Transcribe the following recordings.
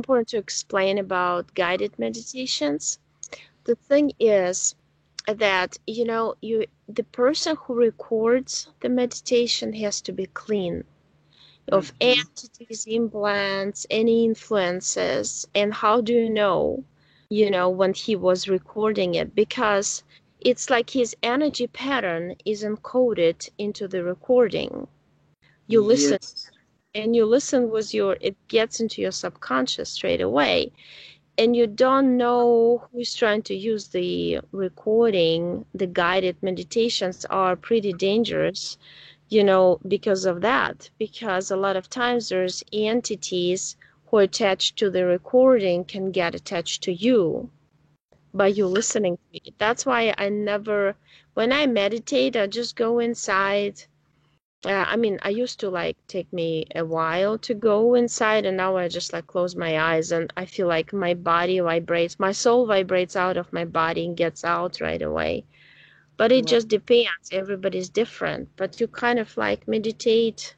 important to explain about guided meditations. The thing is that, the person who records the meditation has to be clean of Mm-hmm. entities, implants, any influences. And how do when he was recording it? Because it's like his energy pattern is encoded into the recording. You listen, Yes. and you listen with it gets into your subconscious straight away. And you don't know who's trying to use the recording. The guided meditations are pretty dangerous, because of that. Because a lot of times there's entities who are attached to the recording can get attached to you by you listening to it. That's why when I meditate, I just go inside. I used to like take me a while to go inside, and now I just like close my eyes and I feel like my body vibrates, my soul vibrates out of my body and gets out right away. But it Wow. just depends. Everybody's different. But you kind of like meditate.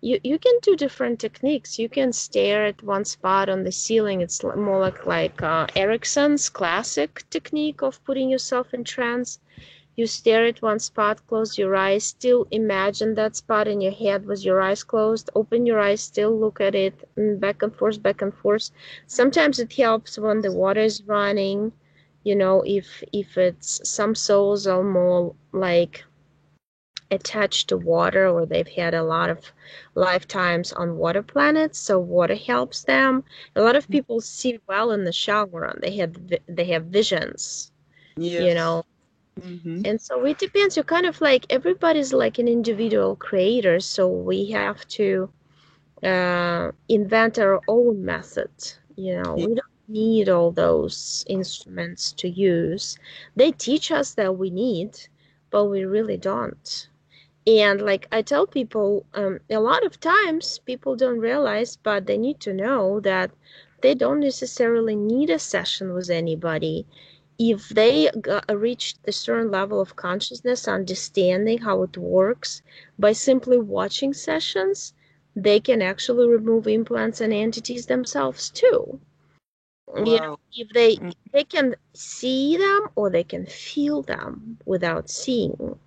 You can do different techniques. You can stare at one spot on the ceiling. It's more like Erickson's classic technique of putting yourself in trance. You stare at one spot, close your eyes, still imagine that spot in your head with your eyes closed. Open your eyes, still look at it, and back and forth, back and forth. Sometimes it helps when the water is running. If it's some souls are more like attached to water, or they've had a lot of lifetimes on water planets, so water helps them. A lot of people see well in the shower, and they have visions, you Yes. know. Mm-hmm. And so it depends. You kind of like everybody's like an individual creator, so we have to invent our own method. We don't need all those instruments to use. They teach us that we need, but we really don't. And like I tell people, a lot of times people don't realize, but they need to know that they don't necessarily need a session with anybody. If they reach a certain level of consciousness, understanding how it works, by simply watching sessions, they can actually remove implants and entities themselves too. Wow. If they can see them or they can feel them without seeing.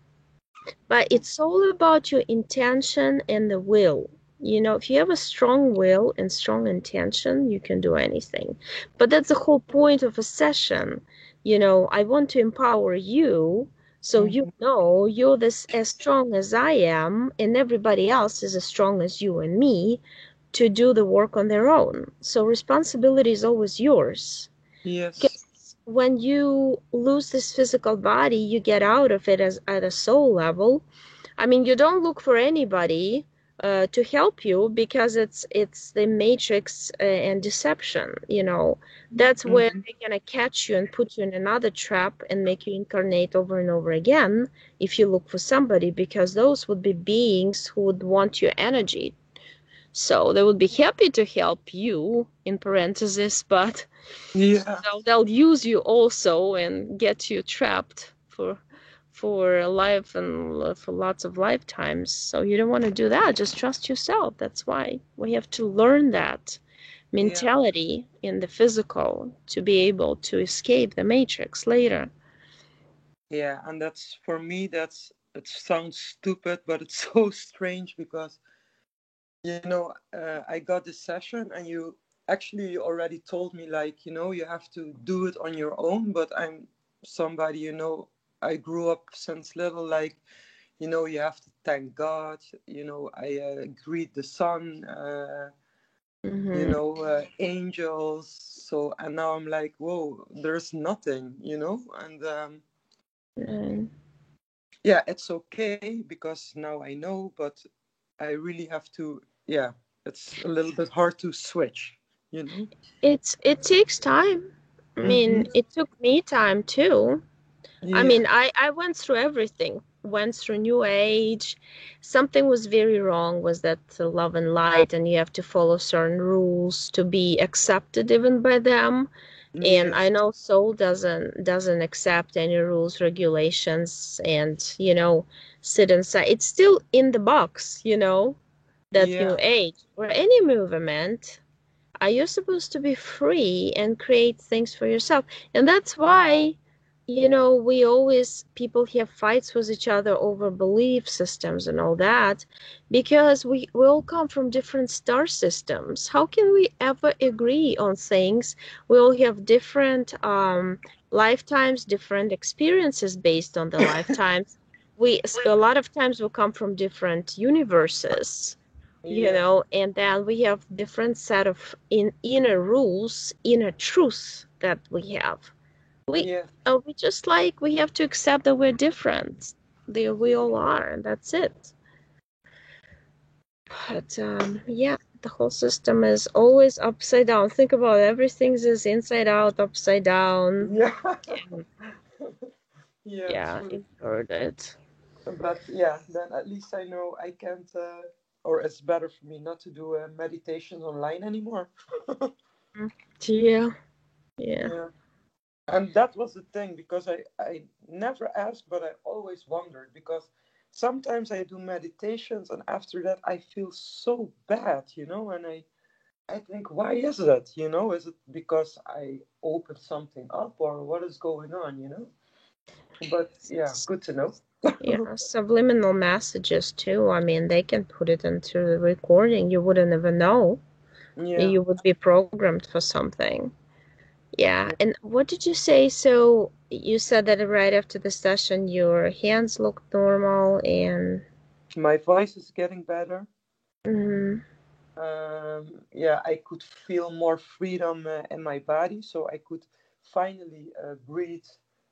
But it's all about your intention and the will. If you have a strong will and strong intention, you can do anything. But that's the whole point of a session. I want to empower you so Mm-hmm. you're this as strong as I am, and everybody else is as strong as you and me to do the work on their own. So responsibility is always yours. Yes. Because when you lose this physical body, you get out of it as at a soul level. You don't look for anybody to help you, because it's the matrix and deception. That's where Mm-hmm. they're gonna catch you and put you in another trap and make you incarnate over and over again if you look for somebody, because those would be beings who would want your energy. So they would be happy to help you, in parentheses, but Yeah. they'll use you also and get you trapped for life and for lots of lifetimes. So you don't want to do that. Just trust yourself. That's why we have to learn that Yeah. mentality in the physical to be able to escape the matrix later. Yeah. And that's for me. That's it sounds stupid, but it's so strange because I got this session, and you actually already told me, like, you have to do it on your own. But I'm somebody, I grew up since little, like, you have to thank God. I greet the sun. Mm-hmm. Angels. So, and now I'm like, whoa, there's nothing, and And yeah, it's okay because now I know, but I really have to, yeah, it's a little bit hard to switch, you know? it takes time. Mm-hmm. It took me time too. Yeah. I went through everything, went through New Age. Something was very wrong was that love and light, and you have to follow certain rules to be accepted even by them. And I Yes. know Soul doesn't accept any rules, regulations, and sit inside. It's still in the box, that New Yeah. Age or any movement. you're supposed to be free and create things for yourself. And that's why, we always, people have fights with each other over belief systems and all that, because we all come from different star systems. How can we ever agree on things? We all have different lifetimes, different experiences based on the lifetimes. A lot of times we come from different universes, Yeah, and then we have different set of inner rules, inner truths that we have. We yeah, we just like, we have to accept that we're different. We all are, and that's it. But yeah, the whole system is always upside down. Think about it, everything is inside out, upside down. yeah, And yeah, yeah, true. inverted. But yeah, then at least I know I can't, or it's better for me not to do meditations online anymore. Mm. Yeah, yeah. Yeah. And that was the thing because I never asked, but I always wondered because sometimes I do meditations and after that I feel so bad, and I think, why is that? Is it because I opened something up or what is going on? But yeah, good to know. Yeah, subliminal messages too. I mean, they can put it into the recording. You wouldn't even know. Yeah. You would be programmed for something. Yeah. And what did you say? So you said that right after the session, your hands looked normal and My voice is getting better. mm, Yeah, I could feel more freedom in my body, so I could finally breathe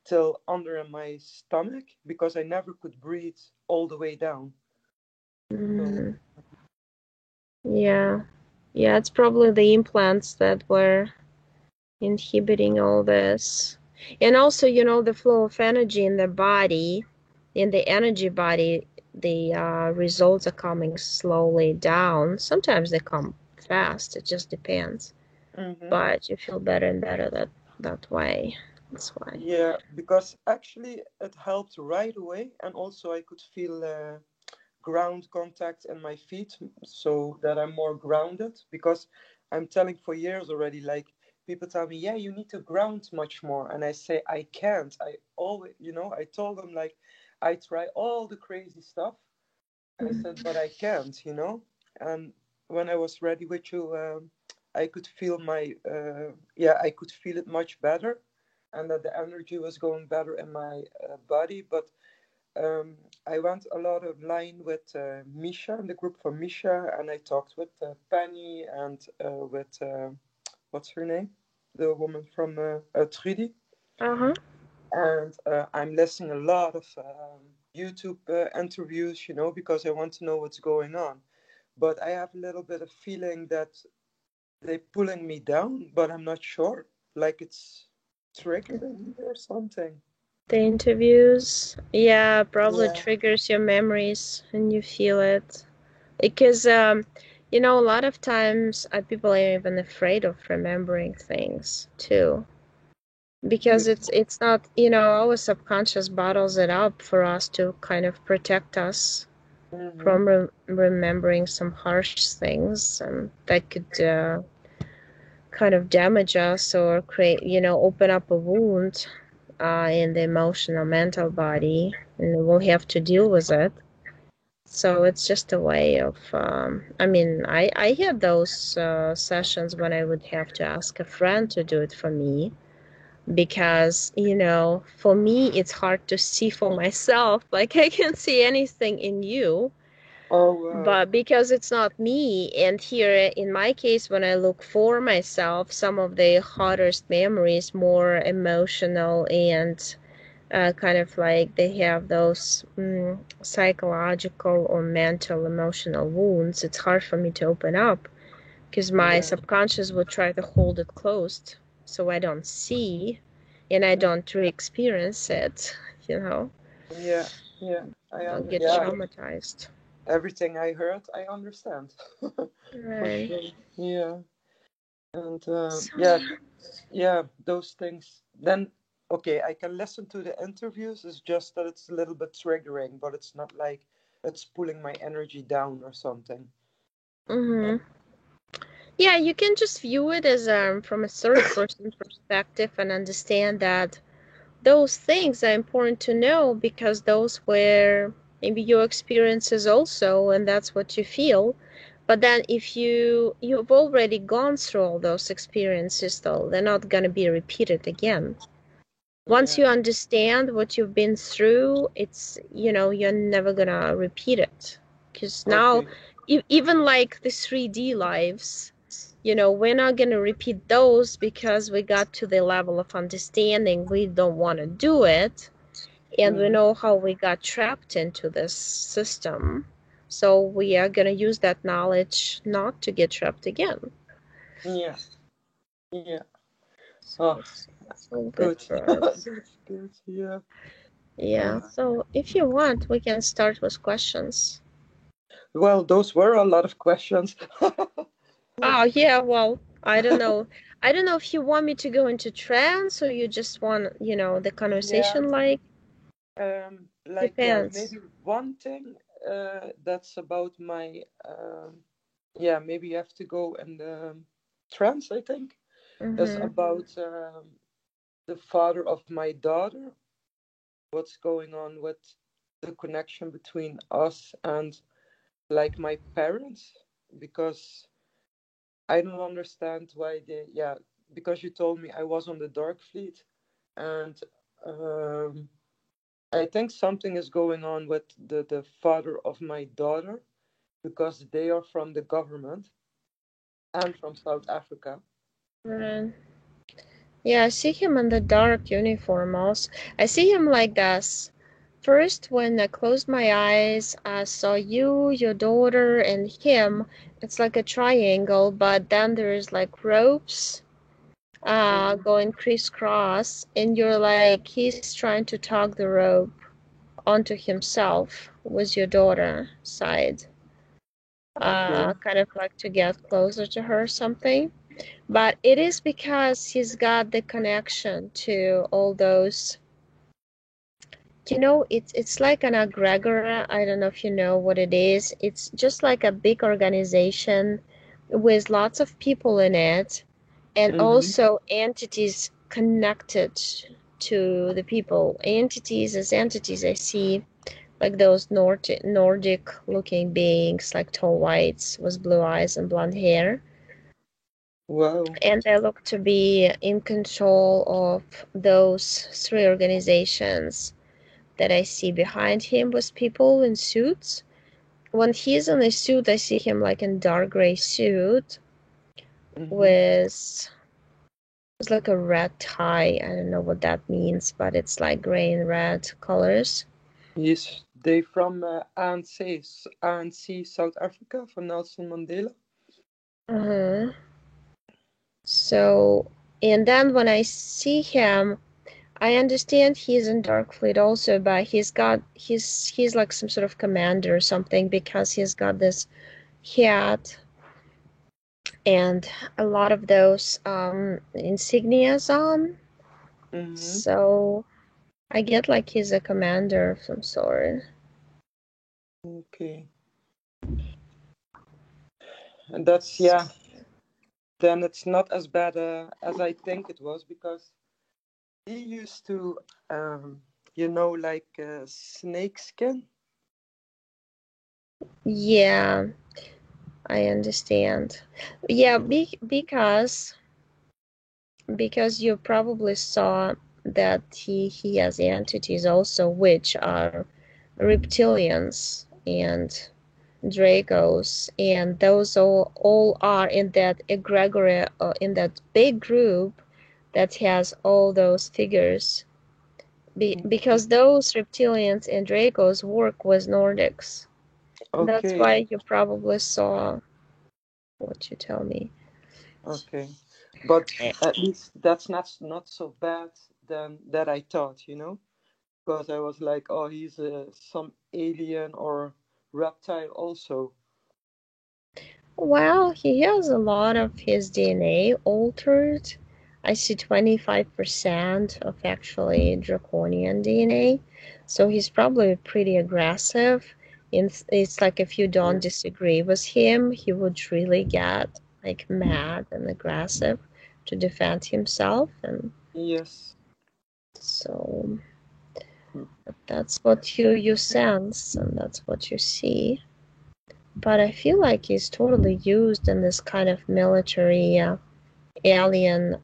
till under my stomach because I never could breathe all the way down. So mm, yeah. Yeah, it's probably the implants that were inhibiting all this. And also, the flow of energy in the body, in the energy body, the results are coming slowly down. Sometimes they come fast, it just depends. hmm But you feel better and better that way. That's why. yeah, because actually it helped right away, and also I could feel ground contact in my feet, so that I'm more grounded. Because I'm telling for years already, like people tell me, yeah, you need to ground much more, and I say I can't. I always, I told them like I try all the crazy stuff. I said, but I can't. And when I was ready with you, I could feel yeah, I could feel it much better, and that the energy was going better in my body. But I went a lot online with Misha, in the group for Misha, and I talked with Penny and with, what's her name? The woman from Trudy. Uh-huh. And I'm listening a lot of YouTube interviews, because I want to know what's going on. But I have a little bit of feeling that they're pulling me down, but I'm not sure. Like it's triggering me or something. The interviews, yeah, probably Yeah. triggers your memories and you feel it. Because, a lot of times people are even afraid of remembering things too. Because it's not, our subconscious bottles it up for us to kind of protect us Mm-hmm. from remembering some harsh things that could kind of damage us or create, open up a wound in the emotional, mental body, and we'll have to deal with it. So it's just a way of, I mean, I had those sessions when I would have to ask a friend to do it for me because, for me, it's hard to see for myself. Like, I can see anything in you, Oh, wow. but because it's not me, and here in my case, when I look for myself, some of the hardest memories, more emotional and kind of like they have those psychological or mental emotional wounds, it's hard for me to open up because my Yeah. subconscious would try to hold it closed so I don't see and I don't re-experience it, Yeah. Yeah. I don't get yeah. traumatized. Everything I heard, I understand. For Right. sure. Yeah. And So, yeah, yeah, those things. Then, okay, I can listen to the interviews. It's just that it's a little bit triggering, but it's not like it's pulling my energy down or something. hmm Yeah, you can just view it as from a third person perspective and understand that those things are important to know because those were maybe your experiences also, and that's what you feel. But then if you've already gone through all those experiences, though, they're not going to be repeated again. Once Yeah. you understand what you've been through, it's, you're never going to repeat it. Because now, Okay. even like the 3D lives, we're not going to repeat those because we got to the level of understanding we don't want to do it. And we Mm-hmm. know how we got trapped into this system. So we are going to use that knowledge not to get trapped again. Yeah. Yeah. So Oh, it's all good good. for us. That's good. Yeah. Yeah, so if you want, we can start with questions. Well, those were a lot of questions. Oh, yeah, well, I don't know. I don't know if you want me to go into trance or you just want, the Yeah. conversation like Like, yeah, depends. maybe one thing that's about my, yeah, maybe you have to go in the trance, I think, is Mm-hmm. about the father of my daughter, what's going on with the connection between us and like my parents, because I don't understand why they, yeah, because you told me I was on the Dark Fleet, and um, I think something is going on with the father of my daughter because they are from the government and from South Africa. Right. Yeah, I see him in the dark uniform also. I see him like this. First, when I closed my eyes, I saw you, your daughter, and him. It's like a triangle, but then there's like ropes Hmm. going crisscross, and you're like, he's trying to tug the rope onto himself with your daughter side, Okay. kind of like to get closer to her or something. But it is because he's got the connection to all those. It's like an egregore. I don't know if you know what it is. It's just like a big organization with lots of people in it, and Hmm. also entities connected to the people. Entities as entities, I see like those Nordic looking beings, like tall whites with blue eyes and blonde hair. Wow. And they look to be in control of those three organizations that I see behind him with people in suits. When he's in a suit, I see him like in dark gray suit Hmm. with it's like a red tie. I don't know what that means, but it's like gray and red colors. Yes, they from ANC South Africa for Nelson Mandela. Uh-huh. So, and then when I see him, I understand he's in Darkfleet also, but he's like some sort of commander or something because he's got this hat and a lot of those insignias on. Hmm. So I get like he's a commander of some sort. Okay, and that's, yeah. Then it's not as bad as I think it was because he used to, like snake skin. Yeah, I understand. Yeah, Yeah. because you probably saw that he has entities also, which are reptilians and Dracos, and those all are in that egregore, in that big group that has all those figures. Because those reptilians and Dracos work with Nordics. That's Okay. why you probably saw what you tell me. Okay. But Eh, at least that's not so bad than that I thought, because I was like, oh, he's some alien or reptile also. Well, he has a lot of his DNA altered. I see 25% of actually draconian DNA. So he's probably pretty aggressive. And it's like if you don't Yeah. disagree with him, he would really get. like mad and aggressive to defend himself, and Yes. so Mm. that's what you sense and that's what you see. But I feel like he's totally used in this kind of military alien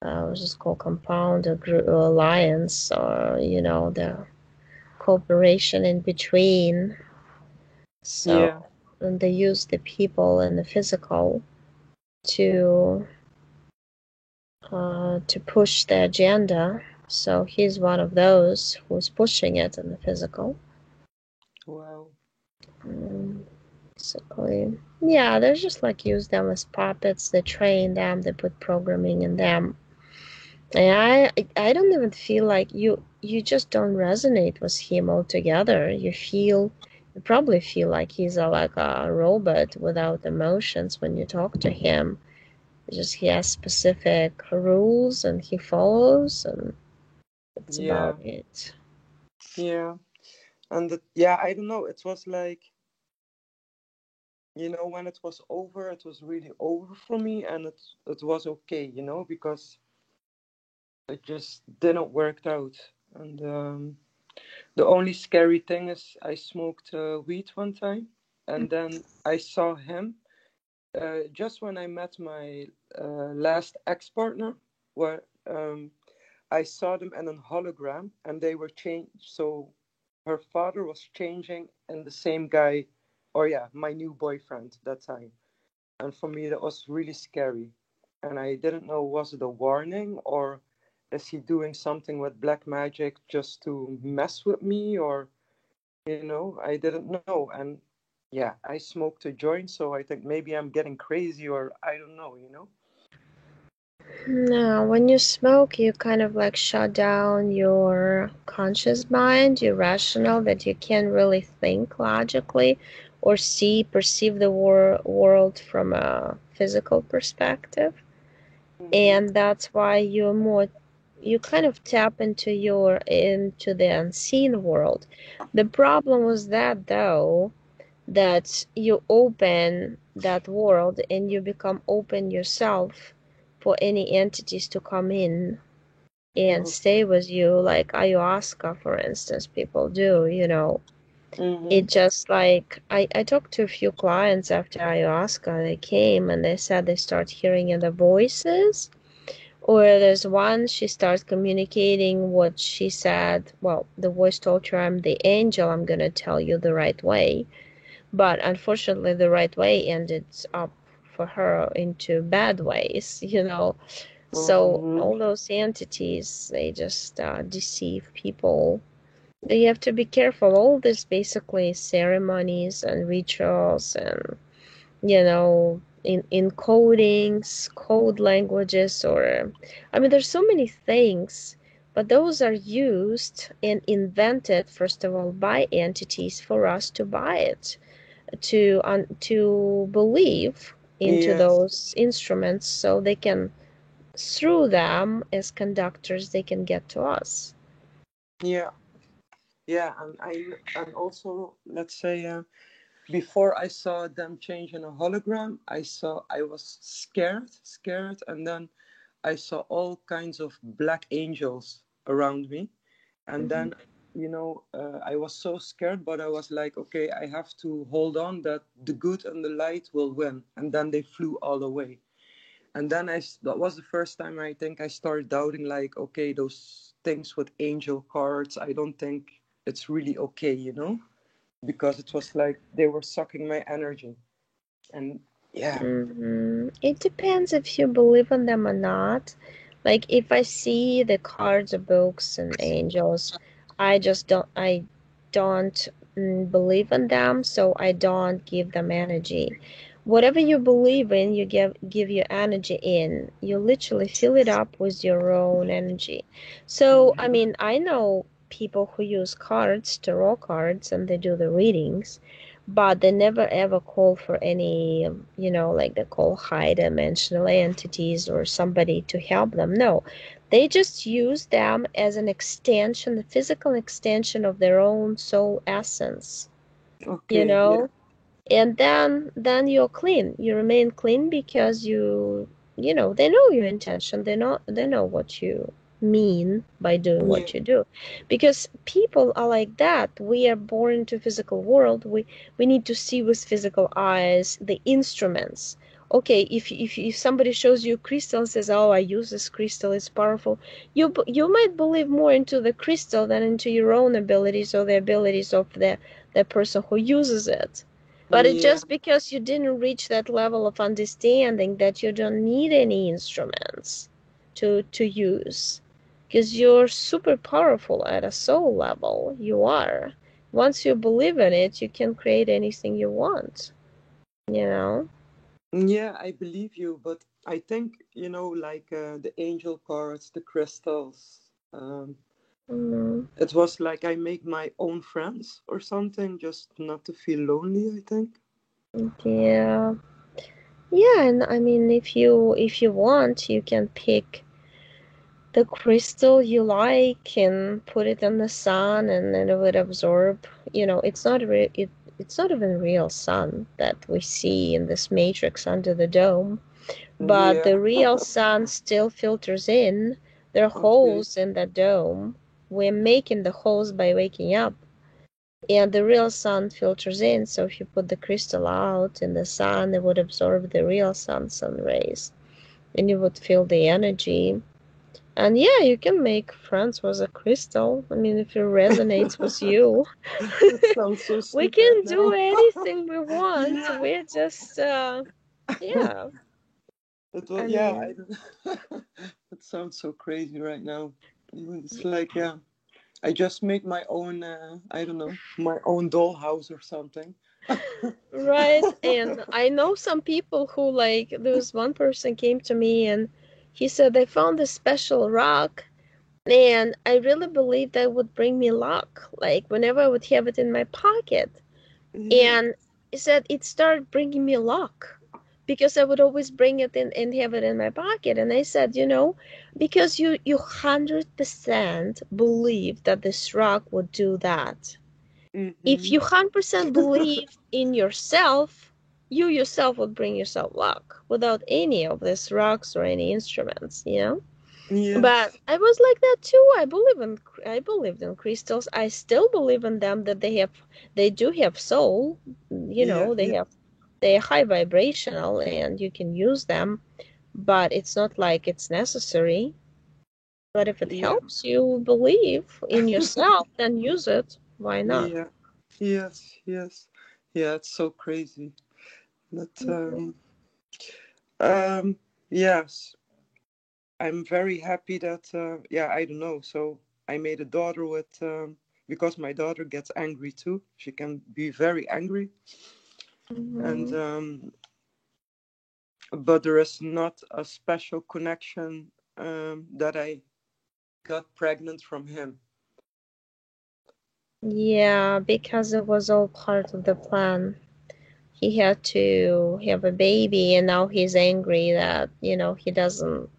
what's this called, compound or alliance, or the cooperation in between. So, Yeah. and they use the people and the physical to push the agenda. So he's one of those who's pushing it in the physical. Wow. Basically, yeah, they're just like use them as puppets. They train them. They put programming in them. And I don't even feel like you just don't resonate with him altogether. You probably feel like he's like a robot without emotions when you talk to him. Just he has specific rules and he follows, and that's Yeah. about it. Yeah. And yeah, I don't know. It was like, when it was over, it was really over for me, and it was okay, because it just didn't work out. And the only scary thing is I smoked weed one time, and then I saw him just when I met my last ex-partner, where I saw them in a hologram, and they were changed. So her father was changing in the same guy, or yeah, my new boyfriend that time. And for me, that was really scary. And I didn't know, was it a warning, or is he doing something with black magic just to mess with me, or I didn't know. And yeah, I smoked a joint, so I think maybe I'm getting crazy, or I don't know. No, when you smoke, you kind of like shut down your conscious mind, your rational, that you can't really think logically or perceive the world from a physical perspective. Mm-hmm. And that's why you kind of tap into the unseen world. The problem was that, though, that you open that world and you become open yourself for any entities to come in and stay with you, like ayahuasca, for instance, people do. Mm-hmm. It just like I talked to a few clients after ayahuasca. They came and they said they start hearing other voices, or there's one, she starts communicating what she said. Well, the voice told her, I'm the angel, I'm gonna tell you the right way. But unfortunately, the right way ended up for her into bad ways. So Mm-hmm. all those entities, they just deceive people. You have to be careful. All this basically ceremonies and rituals and, in encodings, code languages, or, I mean, there's so many things, but those are used and invented, first of all, by entities for us to buy it, to believe into Yes. those instruments, so they can, through them as conductors, they can get to us. Yeah. Yeah. And also, let's say, before I saw them change in a hologram, I was scared, and then I saw all kinds of black angels around me, and Mm-hmm. then I was so scared, but I was like, okay, I have to hold on that the good and the light will win, and then they flew all away. And then that was the first time I think I started doubting, like, okay, those things with angel cards, I don't think it's really okay, because it was like they were sucking my energy. And yeah. It depends if you believe in them or not. Like if I see the cards or books and angels, I don't believe in them, so I don't give them energy. Whatever you believe in, you give your energy in. You literally fill it up with your own energy. So, I Hmm. mean, I know people who use cards, tarot cards, and they do the readings, but they never ever call for any, like they call high dimensional entities or somebody to help them. No, they just use them as an extension, the physical extension of their own soul essence, you Okay. Yeah. know? And then you're clean. You remain clean because you know, they know your intention. They know what you mean by doing Yeah. what you do. Because people are like that. We are born into physical world. We need to see with physical eyes the instruments. Okay, if somebody shows you crystal and says, "Oh, I use this crystal, it's powerful," you might believe more into the crystal than into your own abilities or the abilities of the person who uses it. But it's Yeah. just because you didn't reach that level of understanding that you don't need any instruments to use. Because you're super powerful at a soul level. You are. Once you believe in it, you can create anything you want. You know? Yeah, I believe you, but I think, like the angel cards, the crystals, Mm, it was like I make my own friends or something, just not to feel lonely, I think. yeah. Yeah, and I mean if you want, you can pick the crystal you like and put it in the sun and then it would absorb. It's not even real sun that we see in this matrix under the dome, but Yeah. the real sun still filters in. There are Okay. holes in the dome. We're making the holes by waking up, and the real sun filters in. So if you put the crystal out in the sun, it would absorb the real sun rays and you would feel the energy. And yeah, you can make friends with a crystal. I mean, if it resonates with you, That sounds so we stupid can do now. anything we want. Yeah. We're just, yeah. It was, I yeah, mean, it sounds so crazy right now. It's like, yeah, I just made my own, I don't know, my own dollhouse or something. right. And I know some people who, like, there was one person came to me and he said they found this special rock and I really believed that would bring me luck. Like, whenever I would have it in my pocket. Yeah. And he said it started bringing me luck because I would always bring it in and have it in my pocket. And I said, because you 100% believe that this rock would do that. If Mm-hmm. you 100% believe in yourself, you yourself would bring yourself luck without any of these rocks or any instruments. But Yes. I was like that too. I believed in crystals. I still believe in them that they do have soul. Yeah. Yeah. They're high vibrational and you can use them, but it's not like it's necessary. But if it Yeah. helps you believe in yourself, then use it. Why not? Yeah. Yes. Yes. Yeah. It's so crazy. But um, yes, I'm very happy that yeah, I don't know. So I made a daughter with because my daughter gets angry too. She can be very angry, and Mhm. but there is not a special connection that I got pregnant from him. Yeah, because it was all part of the plan. He had to have a baby and now he's angry that he doesn't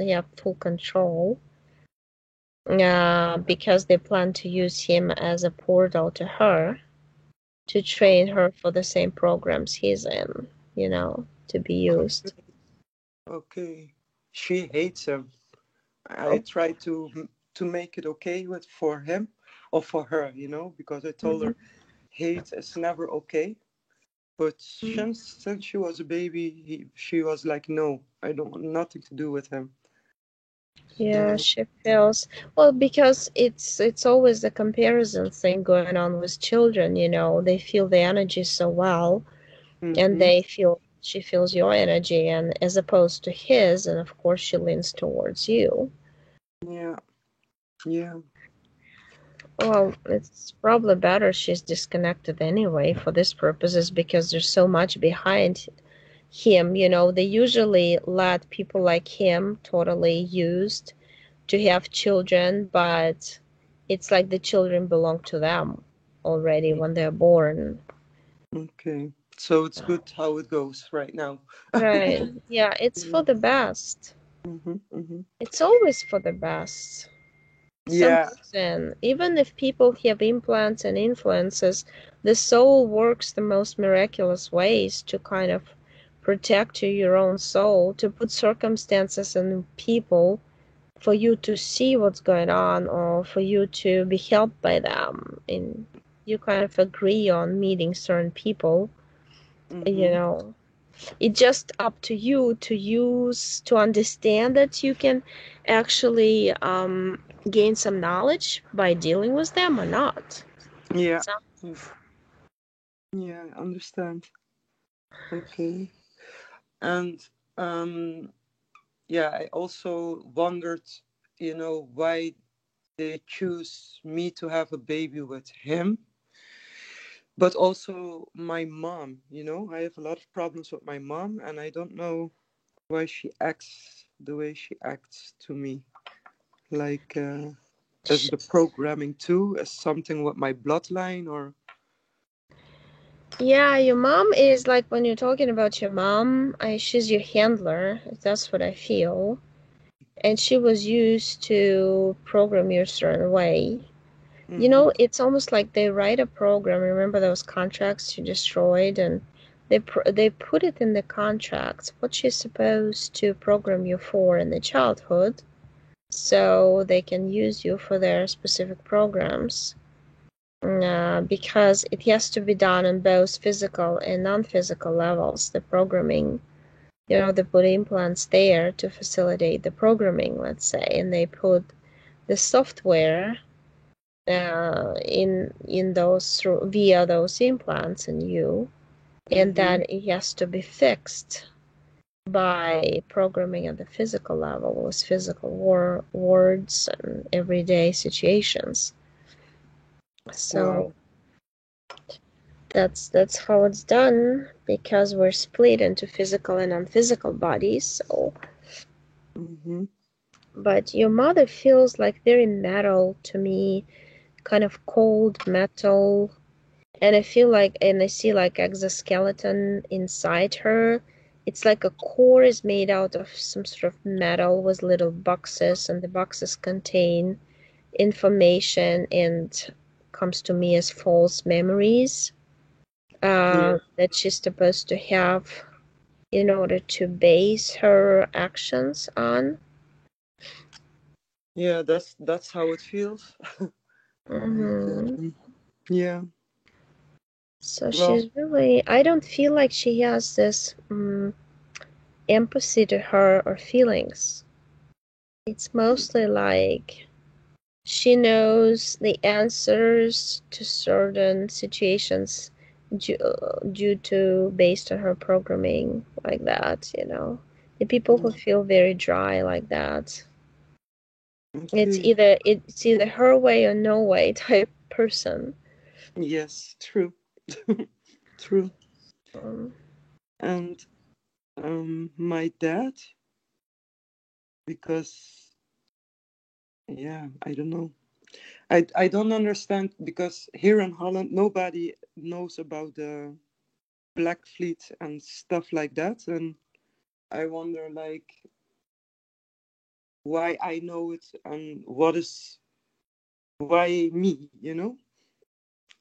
have full control because they plan to use him as a portal to her to train her for the same programs he's in, to be used. Okay, she hates him. I Oh. try to make it okay with for him or for her, because I told Mhm. her hate is never okay. But since she was a baby, she was like, no, I don't want nothing to do with him. Yeah, So, she feels well because it's always the comparison thing going on with children, they feel the energy so well and hmm she feels your energy and as opposed to his, and of course she leans towards you. yeah, yeah, Well, it's probably better she's disconnected anyway for this purposes because there's so much behind him. They usually let people like him totally used to have children, but it's like the children belong to them already when they're born. okay. So it's good how it goes right now. Right. Yeah, it's for Yeah. the best. hmm hmm It's always for the best. Some Yeah. reason. Even if people have implants and influences, the soul works the most miraculous ways to kind of protect your own soul, to put circumstances and people for you to see what's going on or for you to be helped by them. And you kind of agree on meeting certain people, you Mm-hmm. know. It's just up to you to use to understand that you can actually gain some knowledge by dealing with them or not. Yeah. So, Yeah, I understand. Okay. And um yeah, I also wondered, why they choose me to have a baby with him, but also my mom. I have a lot of problems with my mom, and I don't know why she acts the way she acts to me. Like, is the programming too as something with my bloodline, or? yeah, your mom is like when you're talking about your mom, she's your handler. That's what I feel. And she was used to program you a certain way. Mm-hmm. It's almost like they write a program. Remember those contracts you destroyed, and they put it in the contracts what she's supposed to program you for in the childhood, so they can use you for their specific programs. Because it has to be done on both physical and non-physical levels. The programming, they put implants there to facilitate the programming, let's say, and they put the software in those via those implants in you, and Mm-hmm. that it has to be fixed by programming at the physical level with physical words and everyday situations. So Wow. that's how it's done because we're split into physical and non-physical bodies. So, Mm-hmm. but your mother feels like very metal to me, kind of cold metal. And I see like exoskeleton inside her. It's like a core is made out of some sort of metal with little boxes, and the boxes contain information and comes to me as false memories Yeah. that she's supposed to have in order to base her actions on. Yeah, that's how it feels. Like, Hmm. yeah. So Well, she's really, I don't feel like she has this empathy to her or feelings. It's mostly like she knows the answers to certain situations due to based on her programming like that. The people who feel very dry like that. It's okay. either her way or no way type person. Yes, true. True. Um, And my dad, because yeah, I don't know. I don't understand because here in Holland nobody knows about the Black Fleet and stuff like that, and I wonder like why I know it and what is why me.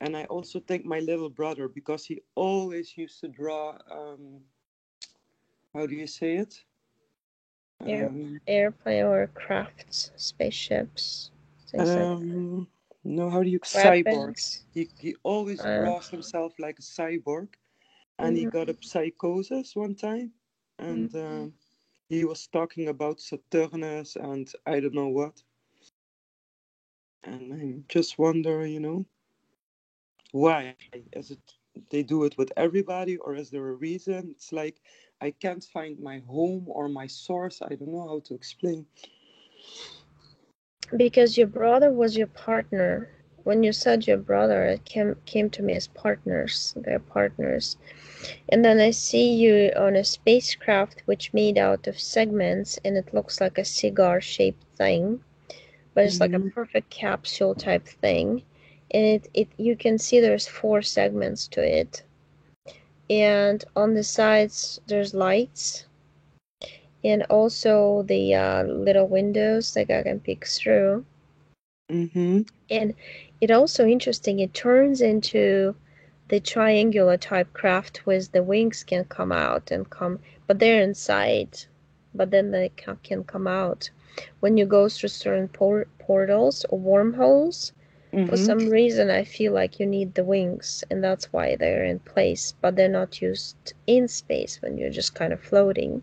And I also think my little brother because he always used to draw. How do you say it? air, Um, airplane or crafts, spaceships, things like um, no, how do you cyborg? weapons. He always Uh, draws himself like a cyborg, and he got mhm, a psychosis one time, and mhm. he was talking about Saturnus and I don't know what, and I just wonder, why is it they do it with everybody or is there a reason? It's like I can't find my home or my source. I don't know how to explain. Because your brother was your partner. When you said your brother, it came to me as partners. They're partners. And then I see you on a spacecraft which made out of segments, and it looks like a cigar-shaped thing, but it's like a Mm-hmm. perfect capsule type thing. And it you can see there's 4 segments to it. And on the sides there's lights, and also the little windows that I can peek through. Mm-hmm. And it also interesting, it turns into the triangular type craft where the wings can come out and come, but they're inside, but then they can come out. When you go through certain portals or wormholes, for Mm-hmm. some reason I feel like you need the wings, and that's why they're in place, but they're not used in space when you're just kind of floating.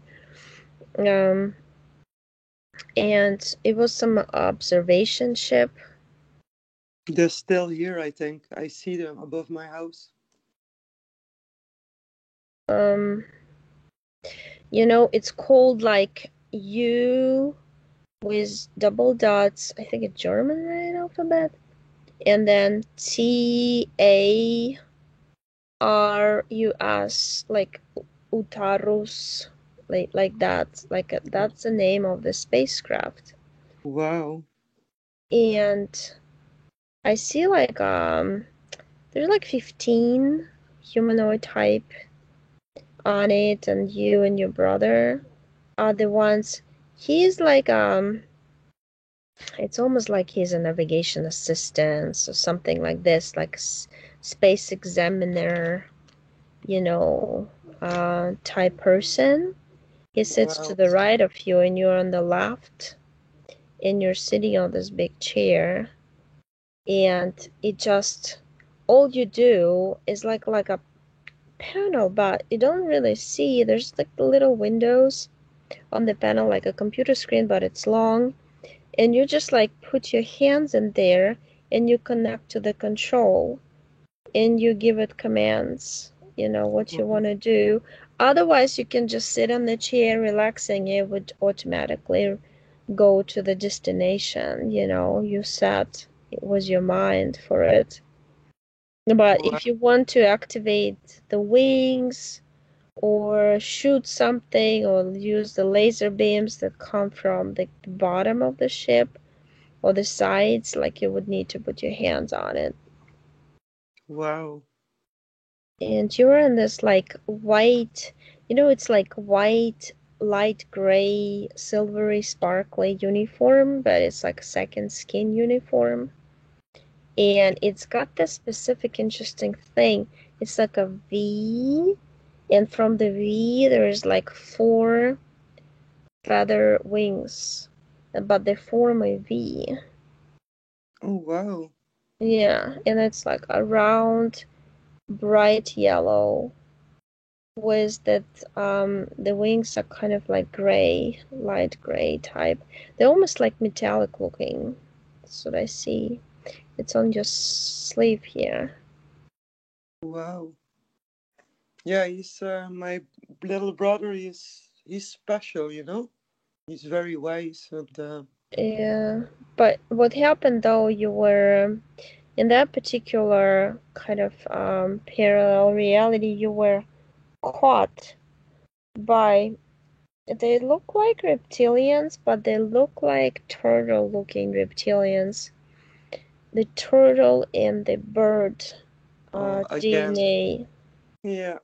Um, and it was some observation ship. They're still here, I think. I see them above my house. Um, it's called like U with double dots. I think it's German, right, alphabet, and then TARUS, like Utarus, like that. That's the name of the spacecraft. Wow. And I see like there's like 15 humanoid type on it, and you and your brother are the ones. He's like it's almost like he's a navigation assistant or something like this, like space examiner, you know, type person. He sits to Wow. the right of you, and you're on the left, and you're sitting on this big chair, and it just all you do is like a panel, but you don't really see. There's like the little windows on the panel, like a computer screen, but it's long, and you just like put your hands in there and you connect to the control and you give it commands, what you want to do. Otherwise you can just sit on the chair relaxing. It would automatically go to the destination, you set it was your mind for it. But Wow. if you want to activate the wings or shoot something or use the laser beams that come from the bottom of the ship or the sides, like you would need to put your hands on it. Wow. And you're in this like white, it's like white, light gray, silvery, sparkly uniform, but it's like a second skin uniform. And it's got this specific interesting thing. It's like a V, and from the V, there's like four feather wings, but they form a V. Oh, wow. Yeah, and it's like a round, bright yellow with that the wings are kind of like gray, light gray type. They're almost like metallic looking. That's what I see. It's on your sleeve here. Wow. Yeah, he's my little brother. He's special, you know. He's very wise and Yeah, but what happened though, you were in that particular kind of parallel reality, you were caught by, they look like reptilians, but they look like turtle looking reptilians. The turtle and the bird again. DNA Yeah.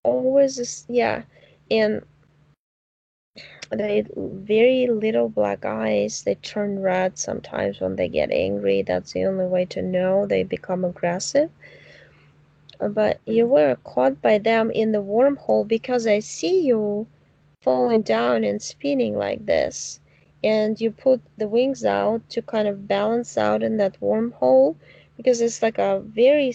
always is, yeah. And they very little black eyes, they turn red sometimes when they get angry. That's the only way to know they become aggressive. But you were caught by them in the wormhole because I see you falling down and spinning like this. And you put the wings out to kind of balance out in that wormhole because it's like a very,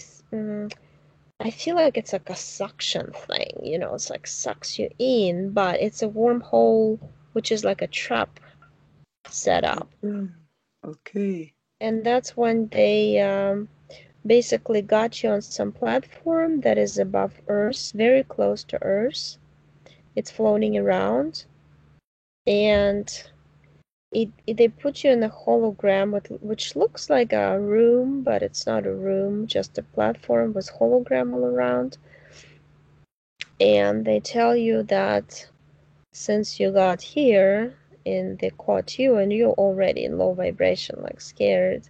I feel like it's like a suction thing, it's like sucks you in, but it's a wormhole which is like a trap set up. Okay. And that's when they basically got you on some platform that is above Earth, very close to Earth. It's floating around, and they put you in a hologram which looks like a room, but it's not a room, just a platform with hologram all around. And they tell you that since you got here and they caught you and you're already in low vibration, like scared,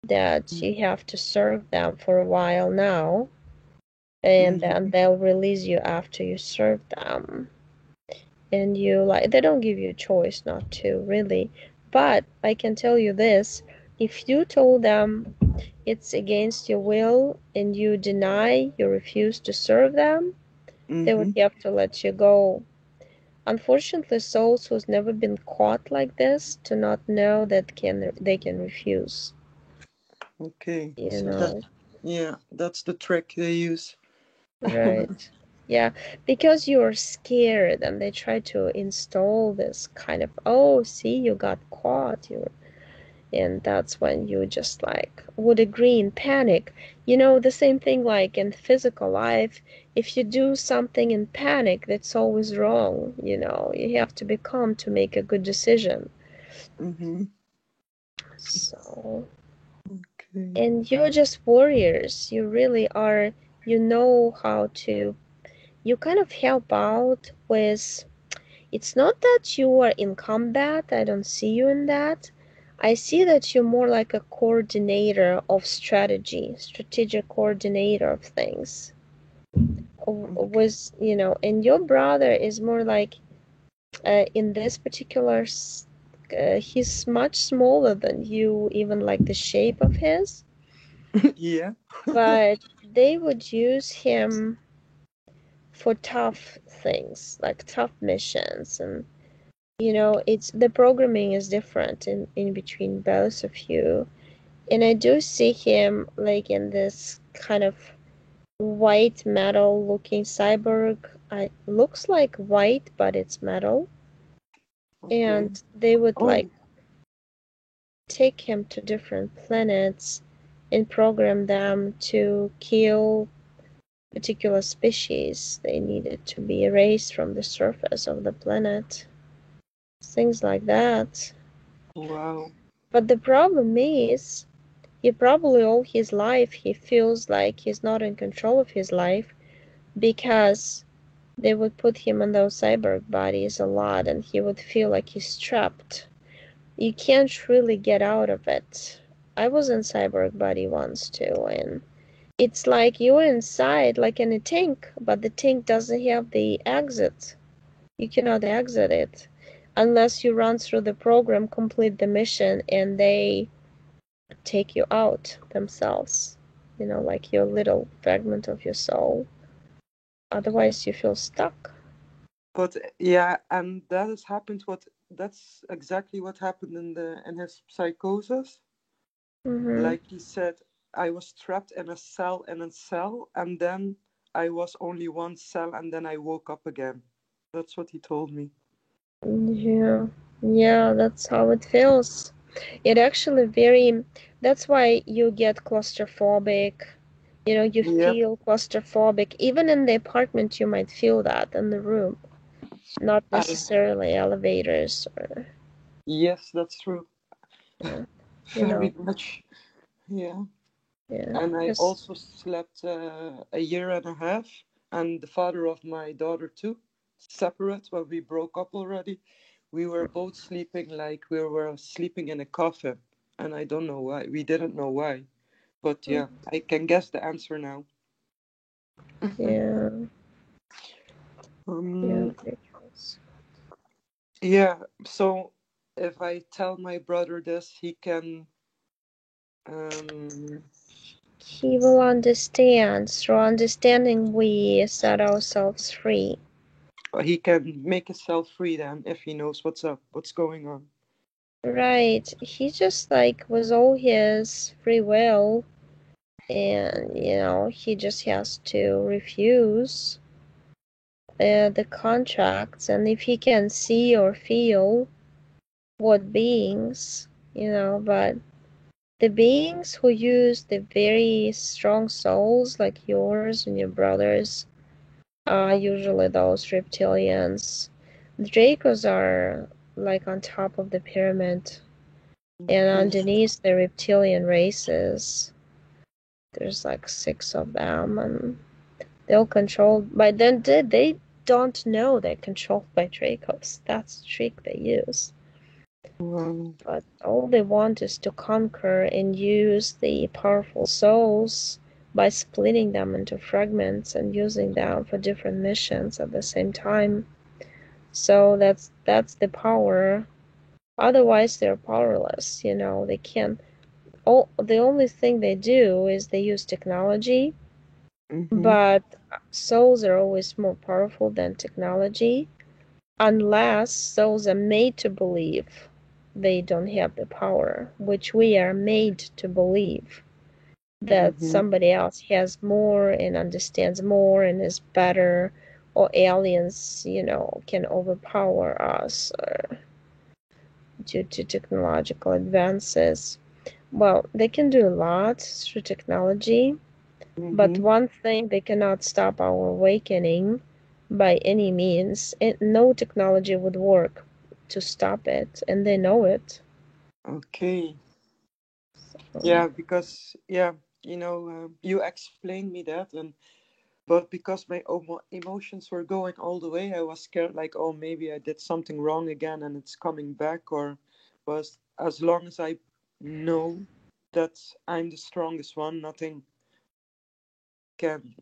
that you have to serve them for a while now, and then Mm-hmm. they'll release you after you serve them. And you, like, they don't give you a choice not to really, but I can tell you this, if you told them it's against your will and you deny, you refuse to serve them, they would Mm-hmm. have to let you go. Unfortunately, souls who's never been caught like this do not know that they can refuse. Okay. You So that, know, yeah, that's the trick they use. right? Yeah, because you're scared, and they try to install this kind of, oh, see, you got caught. And that's when you just like would agree in panic. You know, the same thing like in physical life. If you do something in panic, that's always wrong. You know, you have to be calm to make a good decision. Mm-hmm. So, Okay. and you're just warriors. You really are. You know how to, you kind of help out with, it's not that you are in combat. I don't see you in that. I see that you're more like a coordinator of strategy, strategic coordinator of things. Okay. Was, you know, and your brother is more like, in this particular, he's much smaller than you, even like the shape of his, Yeah. but they would use him for tough things, like tough missions. And you know, it's the programming is different in between both of you. And I do see him like in this kind of white metal looking cyborg. It looks like white, but it's metal. Okay. And they would like Oh, take him to different planets and program them to kill particular species. They needed to be erased from the surface of the planet. Things like that. wow. But the problem is, he probably all his life he feels like he's not in control of his life because they would put him in those cyborg bodies a lot and he would feel like he's trapped. You can't really get out of it. I was in cyborg body once too, and it's like you're inside like in a tank, but the tank doesn't have the exit. You cannot exit it unless you run through the program, complete the mission, and they take you out themselves, you know, like your little fragment of your soul. Otherwise, you feel stuck. But yeah, and that has happened. That's exactly what happened in his psychosis. Hmm. Like he said, I was trapped in a cell, and then I was only one cell, and then I woke up again. That's what he told me. Yeah, yeah, that's how it feels. It actually very, that's why you get claustrophobic. You know, you Yep. feel claustrophobic. Even in the apartment, you might feel that in the room, not I necessarily elevators or, Yes, that's true. yeah, you Very know, much. Yeah. yeah, And I because, also slept a year and a half, and the father of my daughter too, separate when we broke up already. We were both sleeping like we were sleeping in a coffin, and I don't know why. We didn't know why, but yeah, I can guess the answer now. yeah, yeah, Um, because yeah. So if I tell my brother this, he can, um, he will understand. Through understanding, we set ourselves free. he can make himself free then if he knows what's up, what's going on. Right. He just like with all his free will, and you know, he just has to refuse the contracts. And if he can see or feel what beings, you know, but the beings who use the very strong souls like yours and your brothers are usually those reptilians. The Dracos are like on top of the pyramid, and Okay. underneath the reptilian races, there's like six of them, and they'll control. By then, they don't know they're controlled by Dracos. That's the trick they use. Wow. But all they want is to conquer and use the powerful souls by splitting them into fragments and using them for different missions at the same time. So that's the power. Otherwise, they're powerless. You know, they can't. the only thing they do is they use technology, Mm-hmm. but souls are always more powerful than technology, unless souls are made to believe they don't have the power, which we are made to believe that Mm-hmm. somebody else has more and understands more and is better, or aliens, can overpower us due to technological advances. Well, they can do a lot through technology, but Mm-hmm. one thing, they cannot stop our awakening by any means. No technology would work to stop it, and they know it. Okay. Um, Yeah, because you explained me that, and but because my emotions were going all the way, I was scared, like, oh, maybe I did something wrong again and it's coming back. Or was as long as I know that I'm the strongest one, nothing can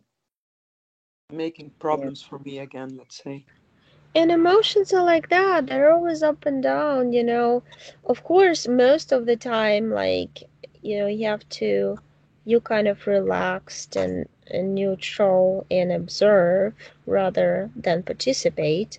making yeah. problems for me again, let's say. And emotions are like that. They're always up and down. Of course, most of the time, like, you have to, you kind of relaxed and neutral and observe rather than participate.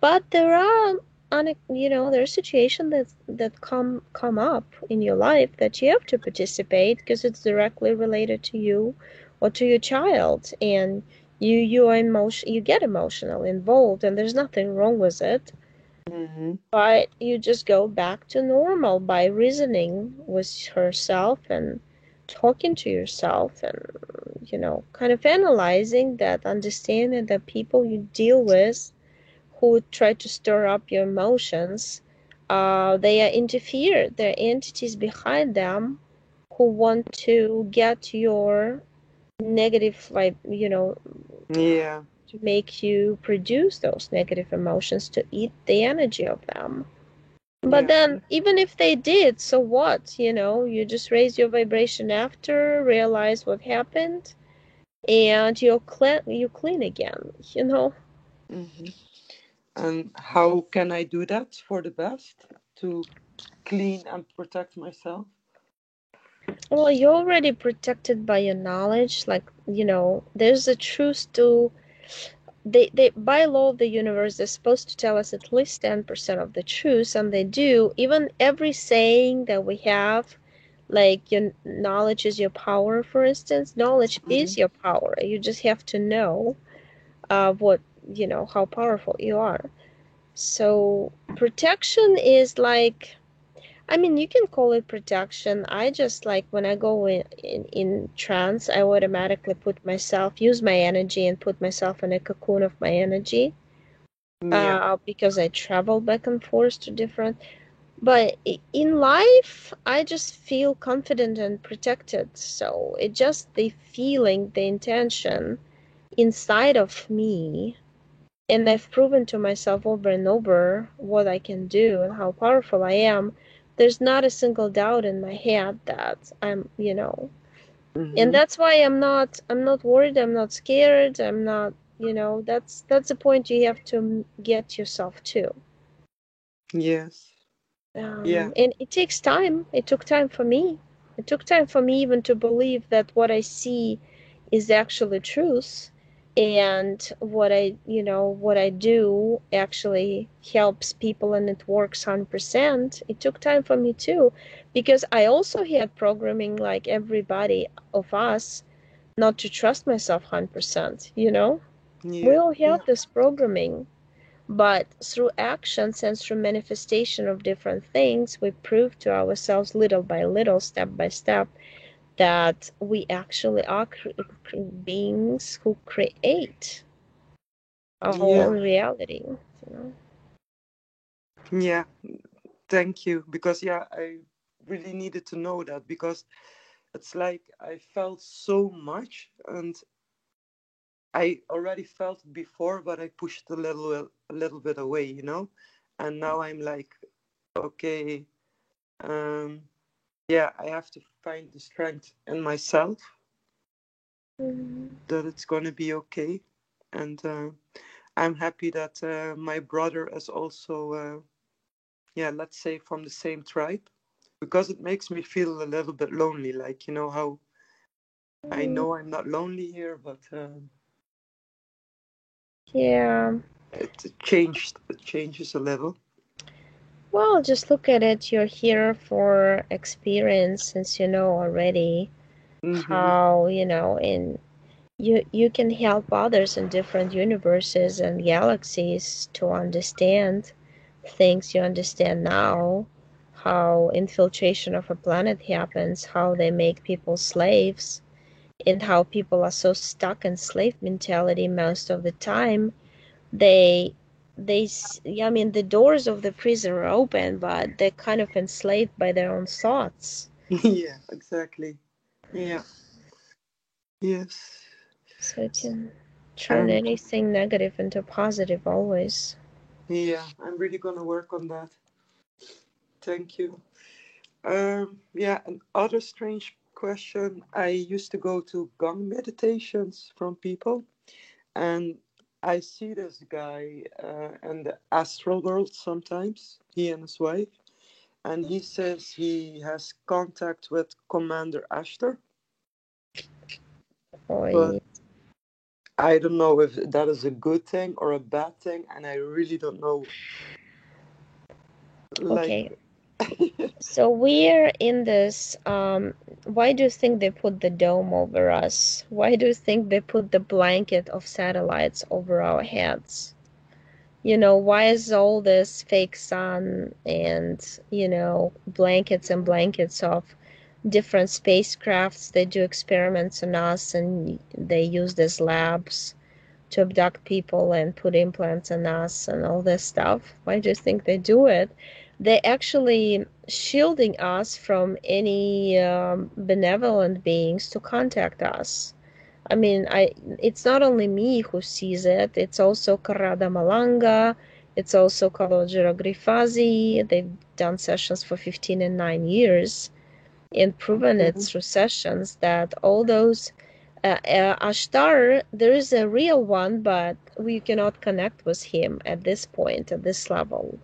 But there are, there are situations that come up in your life that you have to participate because it's directly related to you or to your child, and you get emotional involved, and there's nothing wrong with it. Mm-hmm. But you just go back to normal by reasoning with herself and talking to yourself, and kind of analyzing that, understanding that people you deal with who try to stir up your emotions, they are interfered. There are entities behind them who want to get your negative, like, Yeah, to make you produce those negative emotions, to eat the energy of them. But yeah, then, even if they did, so what? You just raise your vibration after, realize what happened, and you clean again. mm-hmm. And how can I do that for the best to clean and protect myself? Well, you're already protected by your knowledge. Like, there's a truth to they by law of the universe, they're supposed to tell us at least 10% of the truth, and they do. Even every saying that we have, like, your knowledge is your power, for instance, knowledge Mm-hmm. is your power. You just have to know what, how powerful you are. So protection is like, I mean, you can call it protection. I just, like, when I go in trance, I automatically use my energy and put myself in a cocoon of my energy, Yeah, because I travel back and forth to different. But in life, I just feel confident and protected. So it just the feeling, the intention inside of me, and I've proven to myself over and over what I can do and how powerful I am. There's not a single doubt in my head that and mm-hmm. that's why I'm not worried, I'm not scared, I'm not, that's the point you have to get yourself to. Yes, yeah, And it takes time. It took time for me. It took time for me even to believe that what I see is actually truth, and what I do actually helps people and it works 100%. It took time for me too, because I also had programming like everybody of us not to trust myself 100%. We yeah, all yeah, have this programming, but through actions and through manifestation of different things, we prove to ourselves little by little, step by step, that we actually are beings who create our yeah, own reality. yeah. Thank you. Because, yeah, I really needed to know that, because it's like I felt so much and I already felt it before, but I pushed a little bit away. And now I'm like, okay, um, yeah, I have to find the strength in myself Mhm. that it's gonna be okay. And I'm happy that my brother is also, yeah, let's say from the same tribe. because it makes me feel a little bit lonely. Like, you know how I know I'm not lonely here, but Yeah. it changes a little. Well, just look at it. You're here for experience since you know already Mm-hmm. how, and you can help others in different universes and galaxies to understand things you understand now, how infiltration of a planet happens, how they make people slaves, and how people are so stuck in slave mentality most of the time. they I mean, the doors of the prison are open, but they're kind of enslaved by their own thoughts. Yeah, exactly. Yeah. Yes. So it can turn And anything negative into positive always. yeah, I'm really gonna work on that. Thank you. Yeah, another strange question. I used to go to gong meditations from people, and I see this guy in the astral world sometimes, he and his wife, and he says he has contact with Commander Ashtar, but Or I don't know if that is a good thing or a bad thing, and I really don't know. Like, okay, so we're in this. Why do you think they put the dome over us? Why do you think they put the blanket of satellites over our heads? Why is all this fake sun and, blankets and blankets of different spacecrafts? They do experiments on us and they use these labs to abduct people and put implants on us and all this stuff. Why do you think they do it? They're actually shielding us from any benevolent beings to contact us. I mean, it's not only me who sees it, it's also Karada Malanga, it's also Kalojira Grifazi. They've done sessions for 15 and 9 years and proven it okay, through sessions that all those Ashtar, there is a real one, but we cannot connect with him at this point, at this level.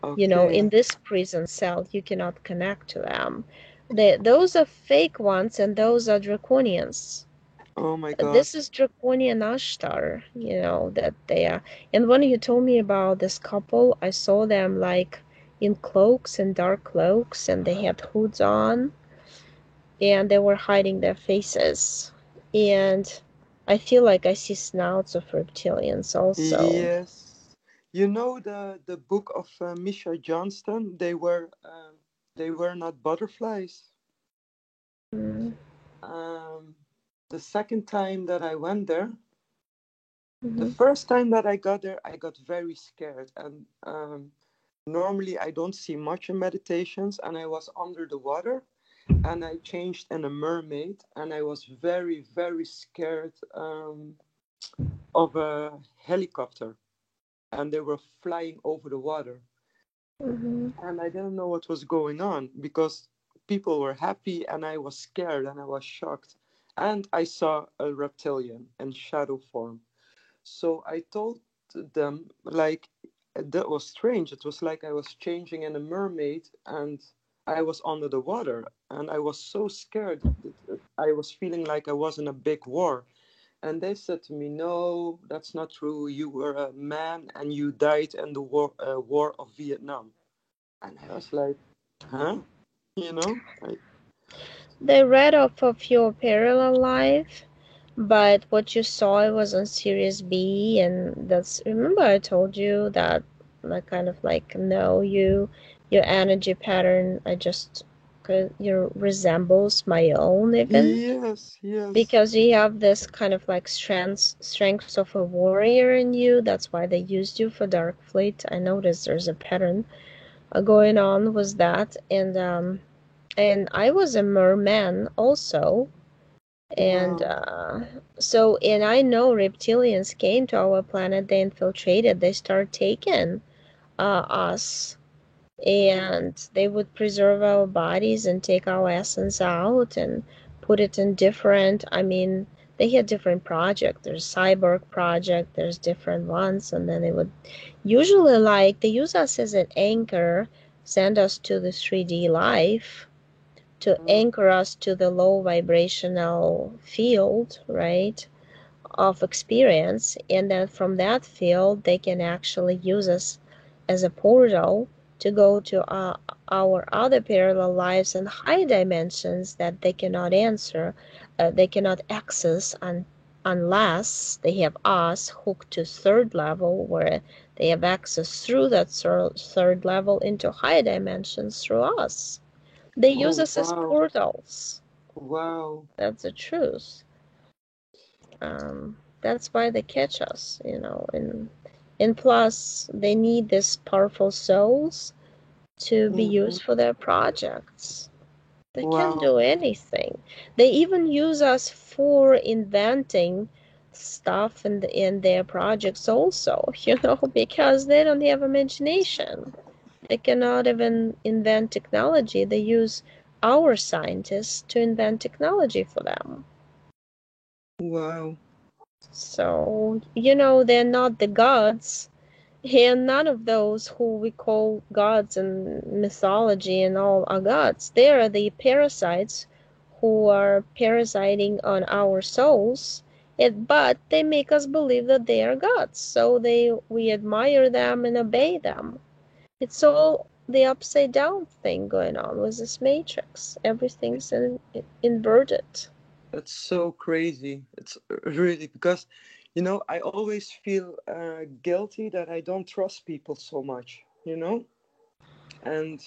okay. In this prison cell, you cannot connect to them. Those are fake ones, and those are draconians. Oh my God. This is draconian Ashtar, that they are. And when you told me about this couple, I saw them like in cloaks and dark cloaks, and they had hoods on, and they were hiding their faces. And I feel like I see snouts of reptilians also. Yes. You know the book of Misha Johnston? They were not butterflies. Mm-hmm. Um, the second time that I went there, the Mm-hmm. first time that I got there, I got very scared. And normally I don't see much in meditations, and I was under the water, and I changed in a mermaid, and I was very, very scared of a helicopter, and they were flying over the water. Mm-hmm. And I didn't know what was going on because people were happy and I was scared and I was shocked. And I saw a reptilian in shadow form. So I told them, like, that was strange. It was like I was changing in a mermaid and I was under the water. And I was so scared that I was feeling like I was in a big war. And they said to me, "No, that's not true. You were a man and you died in the war of Vietnam." And I was like, huh? You know? They read off of your parallel life, but what you saw was on Series B, and remember I told you that, like, kind of like, no, your energy pattern, you resembles my own even, Yes, yes. because you have this kind of like strengths of a warrior in you. That's why they used you for Dark Fleet. I noticed there's a pattern going on with that, and I was a merman also, and Wow. and I know reptilians came to our planet, they infiltrated, they started taking us, and they would preserve our bodies and take our essence out and put it in different, I mean, they had different projects. There's cyborg project, there's different ones, and then they would usually, like, they use us as an anchor send us to the 3D life, to anchor us to the low vibrational field, right, of experience. And then from that field, they can actually use us as a portal to go to our other parallel lives and high dimensions that they cannot answer, they cannot access unless they have us hooked to third level, where they have access through that third level into higher dimensions through us. They use Oh, us as wow. portals. Wow. That's the truth. That's why they catch us, and plus they need these powerful souls to be Mhm. used for their projects. They can't Wow. do anything. They even use us for inventing stuff in their projects also, because they don't have imagination. They cannot even invent technology. They use our scientists to invent technology for them. Wow. So, they're not the gods. And none of those who we call gods in mythology and all are gods. They are the parasites who are parasiting on our souls, but they make us believe that they are gods. So we admire them and obey them. It's all the upside down thing going on with this matrix. Everything's inverted. That's so crazy. It's really because, I always feel guilty that I don't trust people so much, And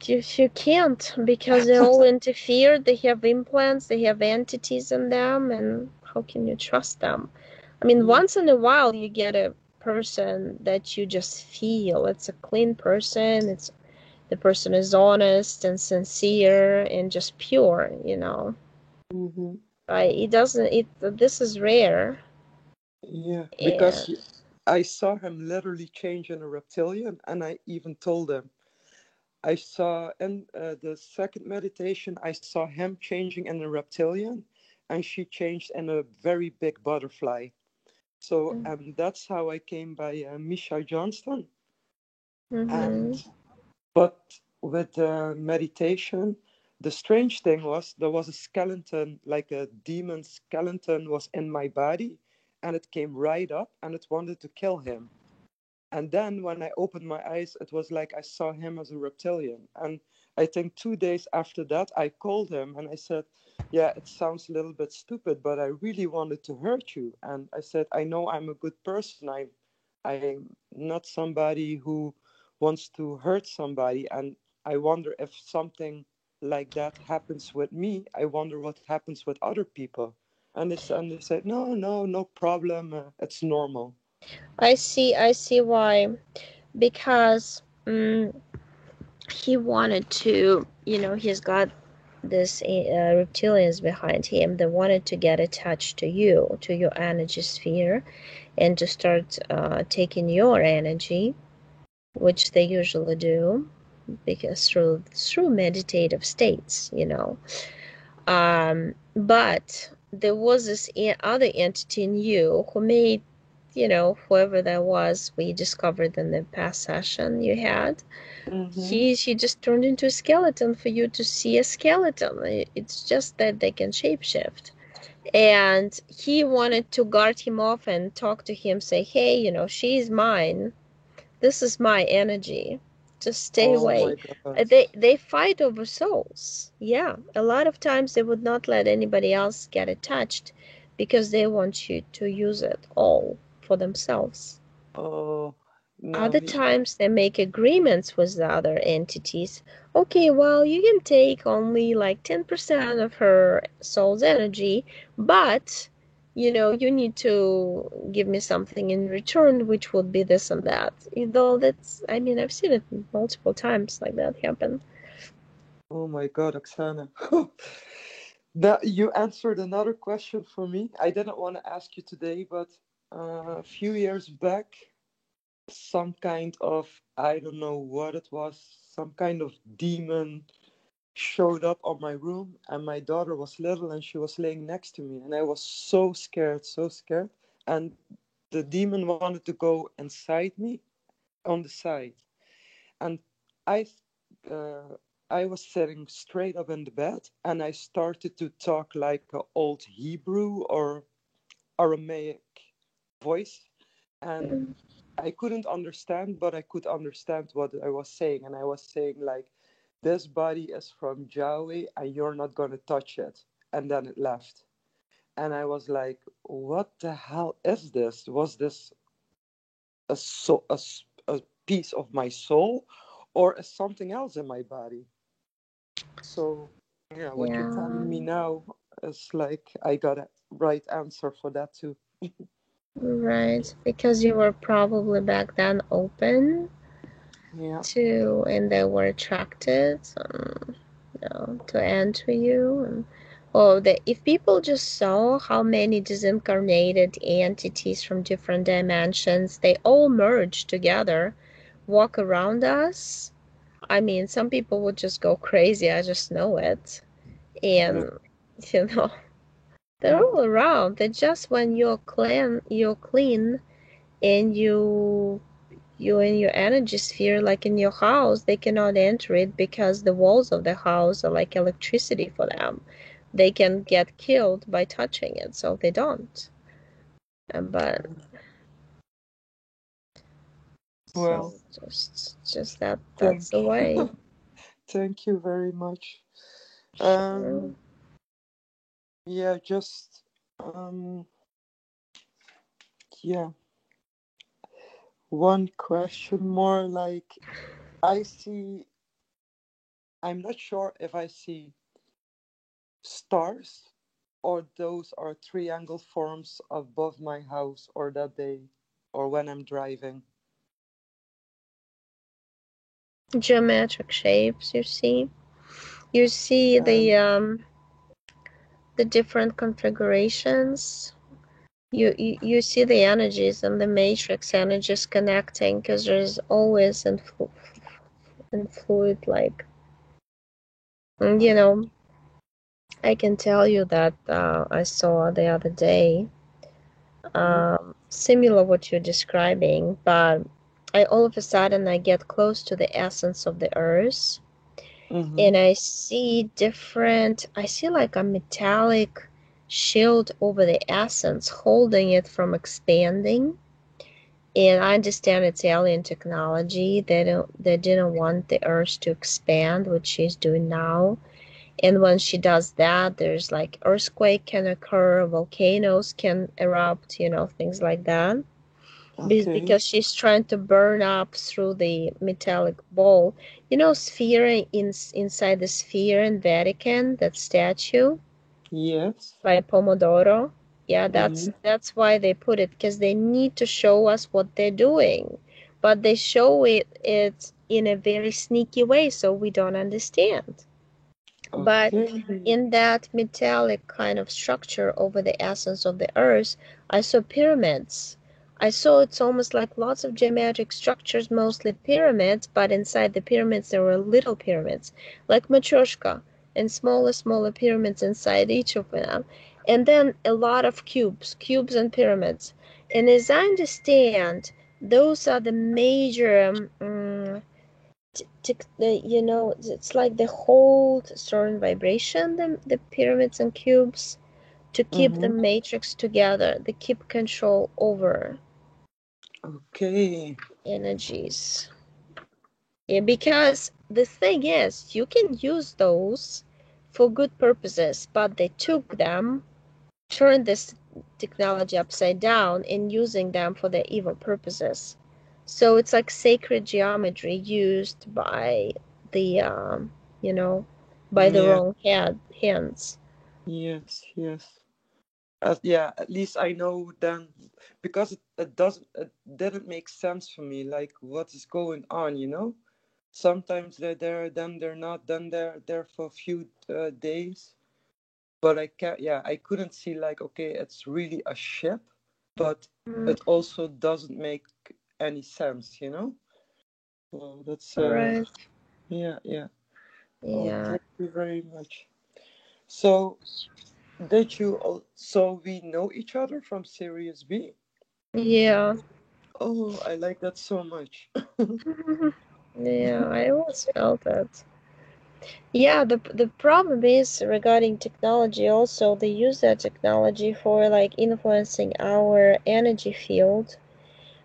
You can't, because they're all interfered. They have implants, they have entities in them, and how can you trust them? I mean, yeah, once in a while you get a person that you just feel it's a clean person. The person is honest and sincere and just pure. hmm It doesn't. This is rare, yeah, and because I saw him literally change in a reptilian, and I even told him. I saw in the second meditation, I saw him changing in a reptilian, and she changed in a very big butterfly. So that's how I came by Misha Johnston. And mm-hmm. but with meditation, the strange thing was there was a skeleton, like a demon skeleton, was in my body, and it came right up and it wanted to kill him. And then when I opened my eyes, it was like I saw him as a reptilian. And I think 2 days after that, I called him and I said, "Yeah, it sounds a little bit stupid, but I really wanted to hurt you." And I said, "I know I'm a good person. I'm not somebody who wants to hurt somebody. And I wonder if something like that happens with me. I wonder what happens with other people." And they said, "No, no, no problem. It's normal." I see why. Because he wanted to, he's got this reptilians behind him that wanted to get attached to you, to your energy sphere, and to start taking your energy, which they usually do, because through meditative states. But there was this other entity in you who made, whoever that was, we discovered in the past session you had. Mm-hmm. She just turned into a skeleton for you to see a skeleton. It's just that they can shapeshift. And he wanted to guard him off and talk to him, say, hey, she's mine. This is my energy. Just stay Oh away. my God. They fight over souls. Yeah, a lot of times they would not let anybody else get attached because they want you to use it all for themselves. Oh, no, Other times they make agreements with the other entities. Okay, well, you can take only like 10% of her soul's energy, but you need to give me something in return, which would be this and that. Though I mean, I've seen it multiple times like that happen. oh my God, Oksana. That you answered another question for me. I didn't want to ask you today, but a few years back, some kind of, I don't know what it was, some kind of demon showed up on my room, and my daughter was little and she was laying next to me, and I was so scared, so scared. And the demon wanted to go inside me on the side. And I I was sitting straight up in the bed, and I started to talk like an old Hebrew or Aramaic voice, and I couldn't understand, but I could understand what I was saying, and I was saying like, "This body is from Yahweh, and you're not gonna touch it." And then it left, and I was like, "What the hell is this? Was this a piece of my soul, or is something else in my body?" So yeah, what you're telling me Yeah. now is like I got a right answer for that too. Right. Because you were probably back then open Yeah. to, and they were attracted, to enter you. And, if people just saw how many disincarnated entities from different dimensions, they all merge together, walk around us. I mean, some people would just go crazy. I just know it. Yeah. And, you know, they're all around. They're just when you're clean, and you in your energy sphere, like in your house, they cannot enter it because the walls of the house are like electricity for them. They can get killed by touching it, so they don't. But so Well, just that's thank the way. thank you very much. Sure. Yeah, just yeah, one question more. Like, I see, I'm not sure if I see stars or those are triangle forms above my house, or that they, or when I'm driving. Geometric shapes, you see. You see And the different configurations. You see the energies and the matrix energies connecting, because there's always in fluid, like, I can tell you that I saw the other day, similar what you're describing, but all of a sudden I get close to the essence of the earth, and I see like a metallic shield over the essence, holding it from expanding. And I understand it's alien technology. They didn't want the earth to expand, which she's doing now. And when she does that, there's like earthquake can occur, volcanoes can erupt, things like that. okay, Because she's trying to burn up through the metallic ball. Sphere inside the sphere in Vatican, that statue yes, by Pomodoro. Yeah, that's mm-hmm. that's why they put it, because they need to show us what they're doing. But they show it in a very sneaky way, so we don't understand. But Okay, in that metallic kind of structure over the essence of the earth, I saw pyramids. I saw it's almost like lots of geometric structures, mostly pyramids, but inside the pyramids there were little pyramids, like Matryoshka, and smaller pyramids inside each of them. And then a lot of cubes and pyramids. And as I understand, those are the major it's like they hold certain vibration, the pyramids and cubes, to keep the mm-hmm. matrix together. They keep control over Okay, energies. Yeah, because the thing is, you can use those for good purposes, but they took them, turned this technology upside down, and using them for their evil purposes. So it's like sacred geometry used by the you know by the yeah, wrong hands. yes. Yeah, at least I know then, because it didn't make sense for me. Like, what is going on? Sometimes they're there, then they're not, then they're there for a few days. But I can't. Yeah, I couldn't see like, okay, it's really a ship, but Mm, it also doesn't make any sense. So that's right. yeah. Oh, Yeah. thank you very much. So did you? So we know each other from Sirius B. Yeah. Oh, I like that so much. Yeah, I always felt that. Yeah, the problem is regarding technology also, they use that technology for like influencing our energy field.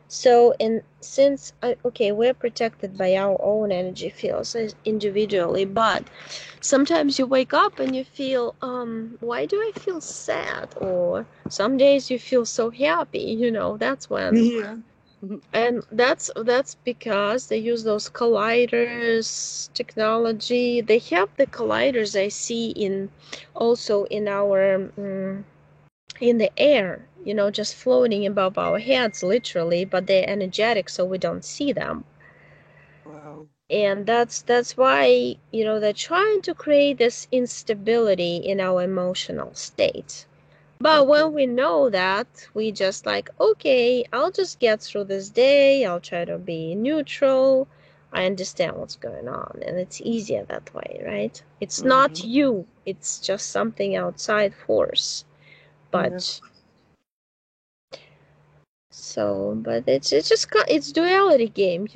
So, and since, okay, we're protected by our own energy fields individually, but sometimes you wake up and you feel, why do I feel sad? Or some days you feel so happy, that's when. Yeah. And that's because they use those colliders technology. They have the colliders I see in also in our in the air, just floating above our heads literally, but they're energetic so we don't see them. Wow. And that's why, they're trying to create this instability in our emotional state. But Okay. when we know that, we just like, okay, I'll just get through this day. I'll try to be neutral. I understand what's going on. And it's easier that way, right? It's not Mm-hmm. you, it's just something outside force. Yeah. But but it's just, it's duality game,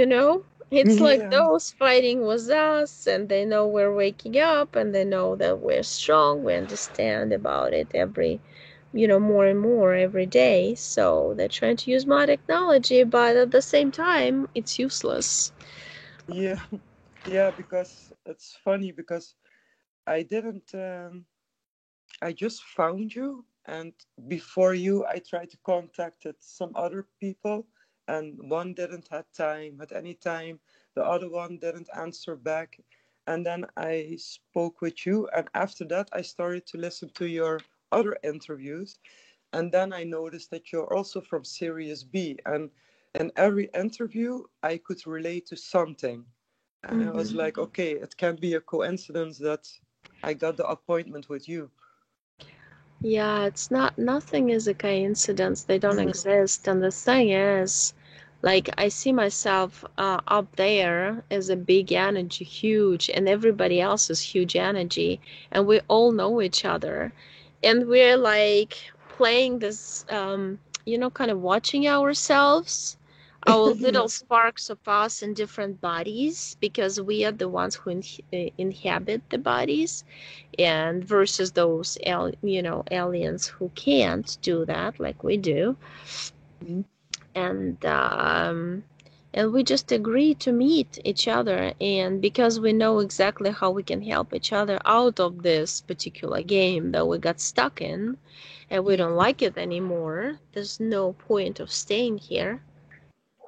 It's like Yeah. those fighting with us, and they know we're waking up, and they know that we're strong. We understand about it more and more every day. So they're trying to use more technology, but at the same time, it's useless. Yeah. Yeah, because it's funny because I didn't I just found you, and before you I tried to contact some other people, and one didn't have time at any time, the other one didn't answer back, and then I spoke with you, and after that I started to listen to your other interviews, and then I noticed that you're also from Sirius B, and in every interview I could relate to something. And I was Hmm. like, okay, it can't be a coincidence that I got the appointment with you. Yeah, it's not, nothing is a coincidence. They don't exist. And the thing is, like, I see myself up there as a big energy, huge, and everybody else is huge energy, and we all know each other. And we're like playing this, kind of watching ourselves, our little Yeah. sparks of us in different bodies, because we are the ones who inhabit the bodies, and versus those aliens who can't do that like we do. Mhm. And we just agree to meet each other, and because we know exactly how we can help each other out of this particular game that we got stuck in, and we Yeah. don't like it anymore, there's no point of staying here.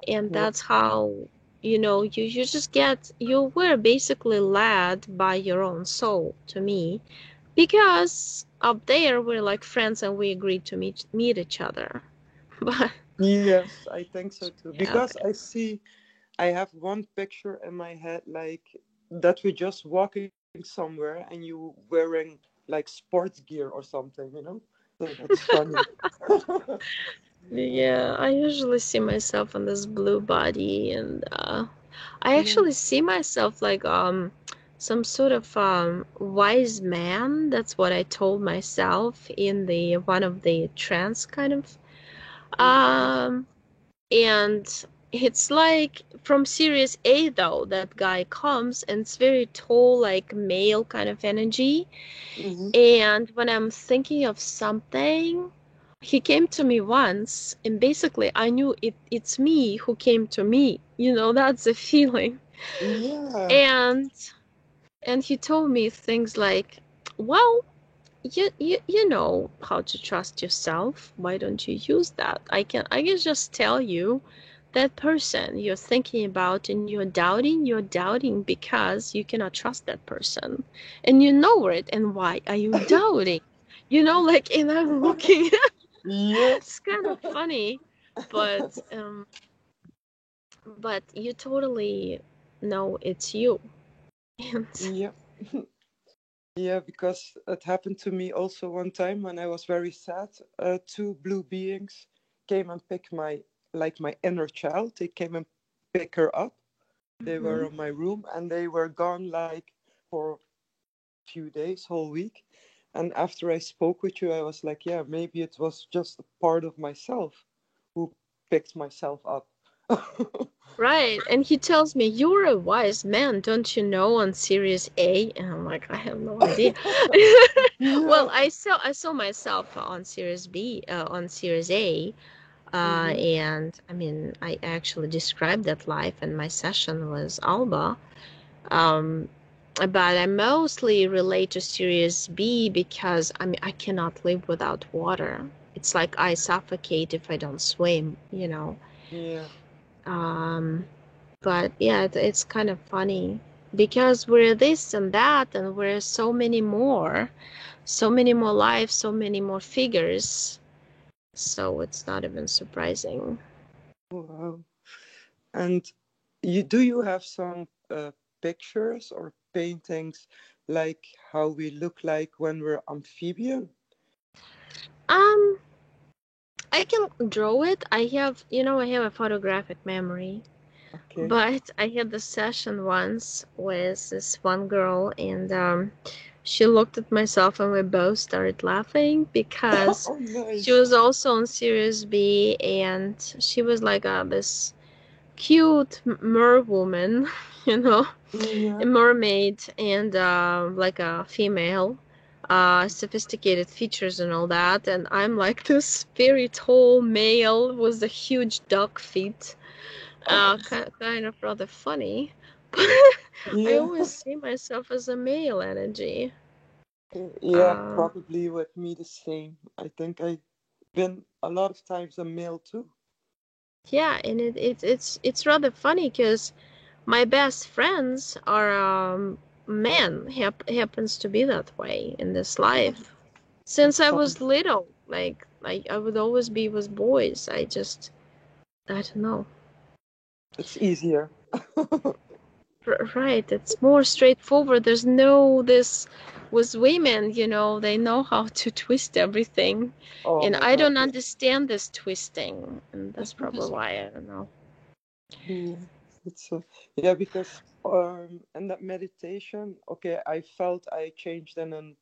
And Yeah. that's how, you just you were basically led by your own soul to me, because up there we're like friends and we agreed to meet each other. But Yes, I think so too. yeah, Because I have one picture in my head, like that we're just walking somewhere and you wearing like sports gear or something. So that's funny. yeah, I usually see myself in this blue body, and I Yeah. actually see myself like some sort of wise man. That's what I told myself in the one of the trance kind of Mm-hmm. um and it's like from series A though, that guy comes and it's very tall, like male kind of energy. Mm-hmm. And when I'm thinking of something, he came to me once, and basically I knew it's me who came to me. That's the feeling. Yeah. And he told me things like, well, you know how to trust yourself. Why don't you use that? I can just tell you, that person you're thinking about and you're doubting because you cannot trust that person, and you know it. And why are you doubting? Like, and I'm looking. Yes. It's kind of funny, but you totally know it's you. And Yeah. Yeah, because it happened to me also one time when I was very sad. Two blue beings came and picked my inner child. They came and pick her up. They were mhm. in my room and they were gone like for few days, whole week. And after I spoke with you, I was like, yeah, maybe it was just a part of myself who picked myself up. Right. And he tells me, "You're a wise man, don't you know, on Series A?" And I'm like, I have no idea. Well, Yeah. I saw myself on Series B, on Series A, Hmm. and I mean, I actually described that life, and my session was Alba. Um, but I mostly relate to Series B because I mean, I cannot live without water. It's like I suffocate if I don't swim, you know. Yeah. Um, but yeah, it's kind of funny because we're this and that, and we're so many more lives, so many more figures. So it's not even surprising. Wow. And do you have some pictures or paintings like how we look like when we're amphibian? Um, I can draw it. I have a photographic memory. Okay. But I had the session once with this one girl, and she looked at myself, and we both started laughing because Oh, she nice. was also on Series B, and she was like this cute mer woman, you know, a Yeah. mermaid, and like a female, sophisticated features and all that. And I'm like this very tall male with the huge dog feet, kind of rather funny. But I Yeah. always see myself as a male energy. Yeah, Uh, probably with me the same. I think I've been a lot of times a male too. yeah, and it's rather funny because my best friends are men. Happens to be that way in this life. Since That's I fun. was little, like I would always be with boys. I don't know. It's easier. Right, it's more straightforward. There's no this with women, they know how to twist everything. Oh And my I God, don't yeah. understand this twisting, and that's probably why I don't know. Yeah, it's yeah, because in that meditation, okay, I felt I changed in a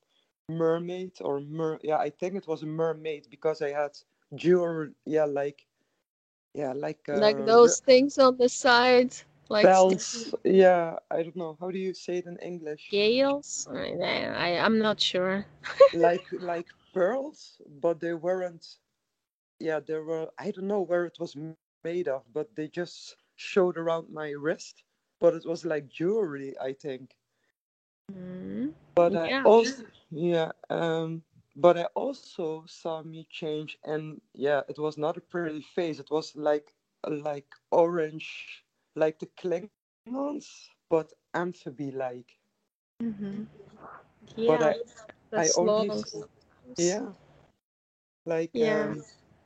mermaid or yeah, I think it was a mermaid because I had jewelry, yeah, like Like those things on the side, like bells, yeah, I don't know, how do you say it in English? scales. I'm not sure. Like pearls, but they weren't, yeah, they were, I don't know where it was made of, but they just showed around my wrist, but it was like jewelry, I think. Mm, But I yeah. also, yeah, but I also saw me change, and yeah, it was not a pretty face. It was like orange, like the Klingons, but amphibie-like. Hmm. But Yeah, I that's only long sometimes. yeah, like Yeah.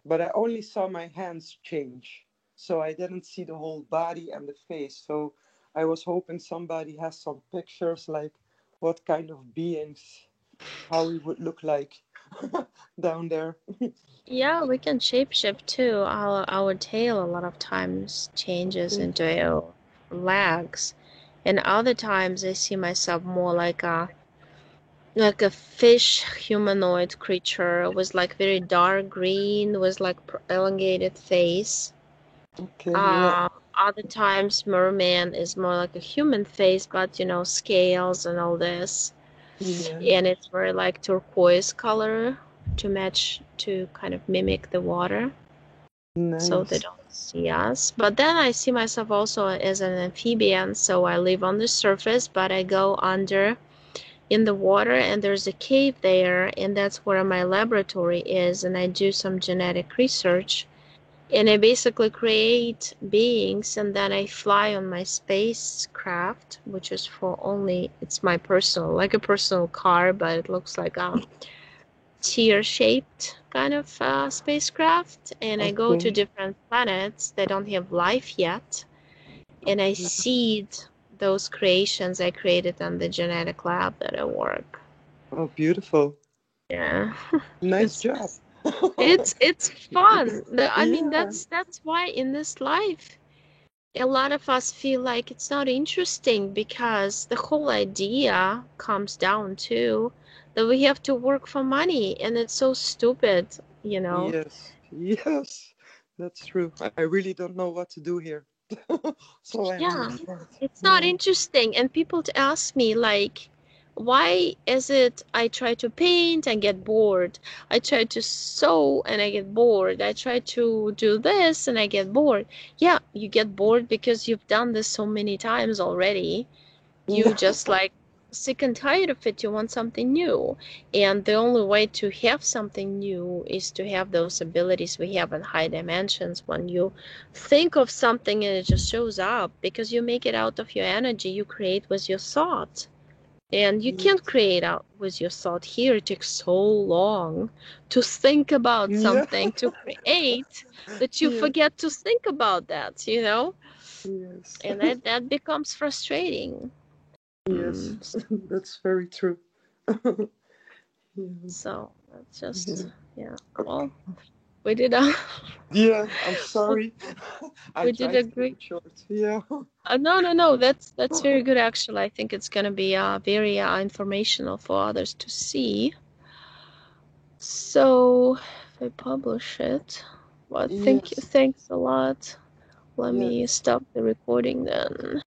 but I only saw my hands change, so I didn't see the whole body and the face. So I was hoping somebody has some pictures, like what kind of beings, how we would look like down there. Yeah, we can shapeshift too. Our tail a lot of times changes Okay. into our legs, and other times I see myself more like a fish humanoid creature with like very dark green with like elongated face. Okay. Yeah. Uh, Other times merman is more like a human face, but scales and all this, Yeah. and it's very like turquoise color to match to kind of mimic the water so they Nice. don't see us. But then I see myself also as an amphibian, so I live on the surface, but I go under in the water, and there's a cave there, and that's where my laboratory is, and I do some genetic research. And I basically create beings, and then I fly on my spacecraft, which is for only, it's my personal, like a personal car, but it looks like a tear-shaped kind of spacecraft, and I go to Okay. different planets that don't have life yet, and I Okay. seed those creations I created on the genetic lab that I work. Oh, beautiful. Yeah, Nice it's job. it's fun. I mean, Yeah. that's why in this life a lot of us feel like it's not interesting because the whole idea comes down to that we have to work for money, and it's so stupid. Yes. Yes. That's true. I really don't know what to do here. So I Yeah, understand. it's not Yeah. interesting. And people to ask me like, why is it I try to paint and get bored? I try to sew and I get bored. I try to do this and I get bored. Yeah, you get bored because you've done this so many times already. You Yeah. just like sick and tired of it. You want something new. And the only way to have something new is to have those abilities we have in high dimensions. When you think of something and it just shows up because you make it out of your energy, you create with your thought. And you can't create out with your thought here. It takes so long to think about Yeah. something to create that you Yeah. forget to think about that, you know? Yes. And that becomes frustrating. Yes. Mm, That's very true. Yeah. so that's Yeah. just, yeah. Well, we did a Yeah, I'm sorry. I we did tried a to keep great. it short. Yeah. No, no, no. That's very good actually. I think it's gonna be very informational for others to see. So if I publish it, well, thank you, Yes. thanks a lot. Let Yeah. me stop the recording then.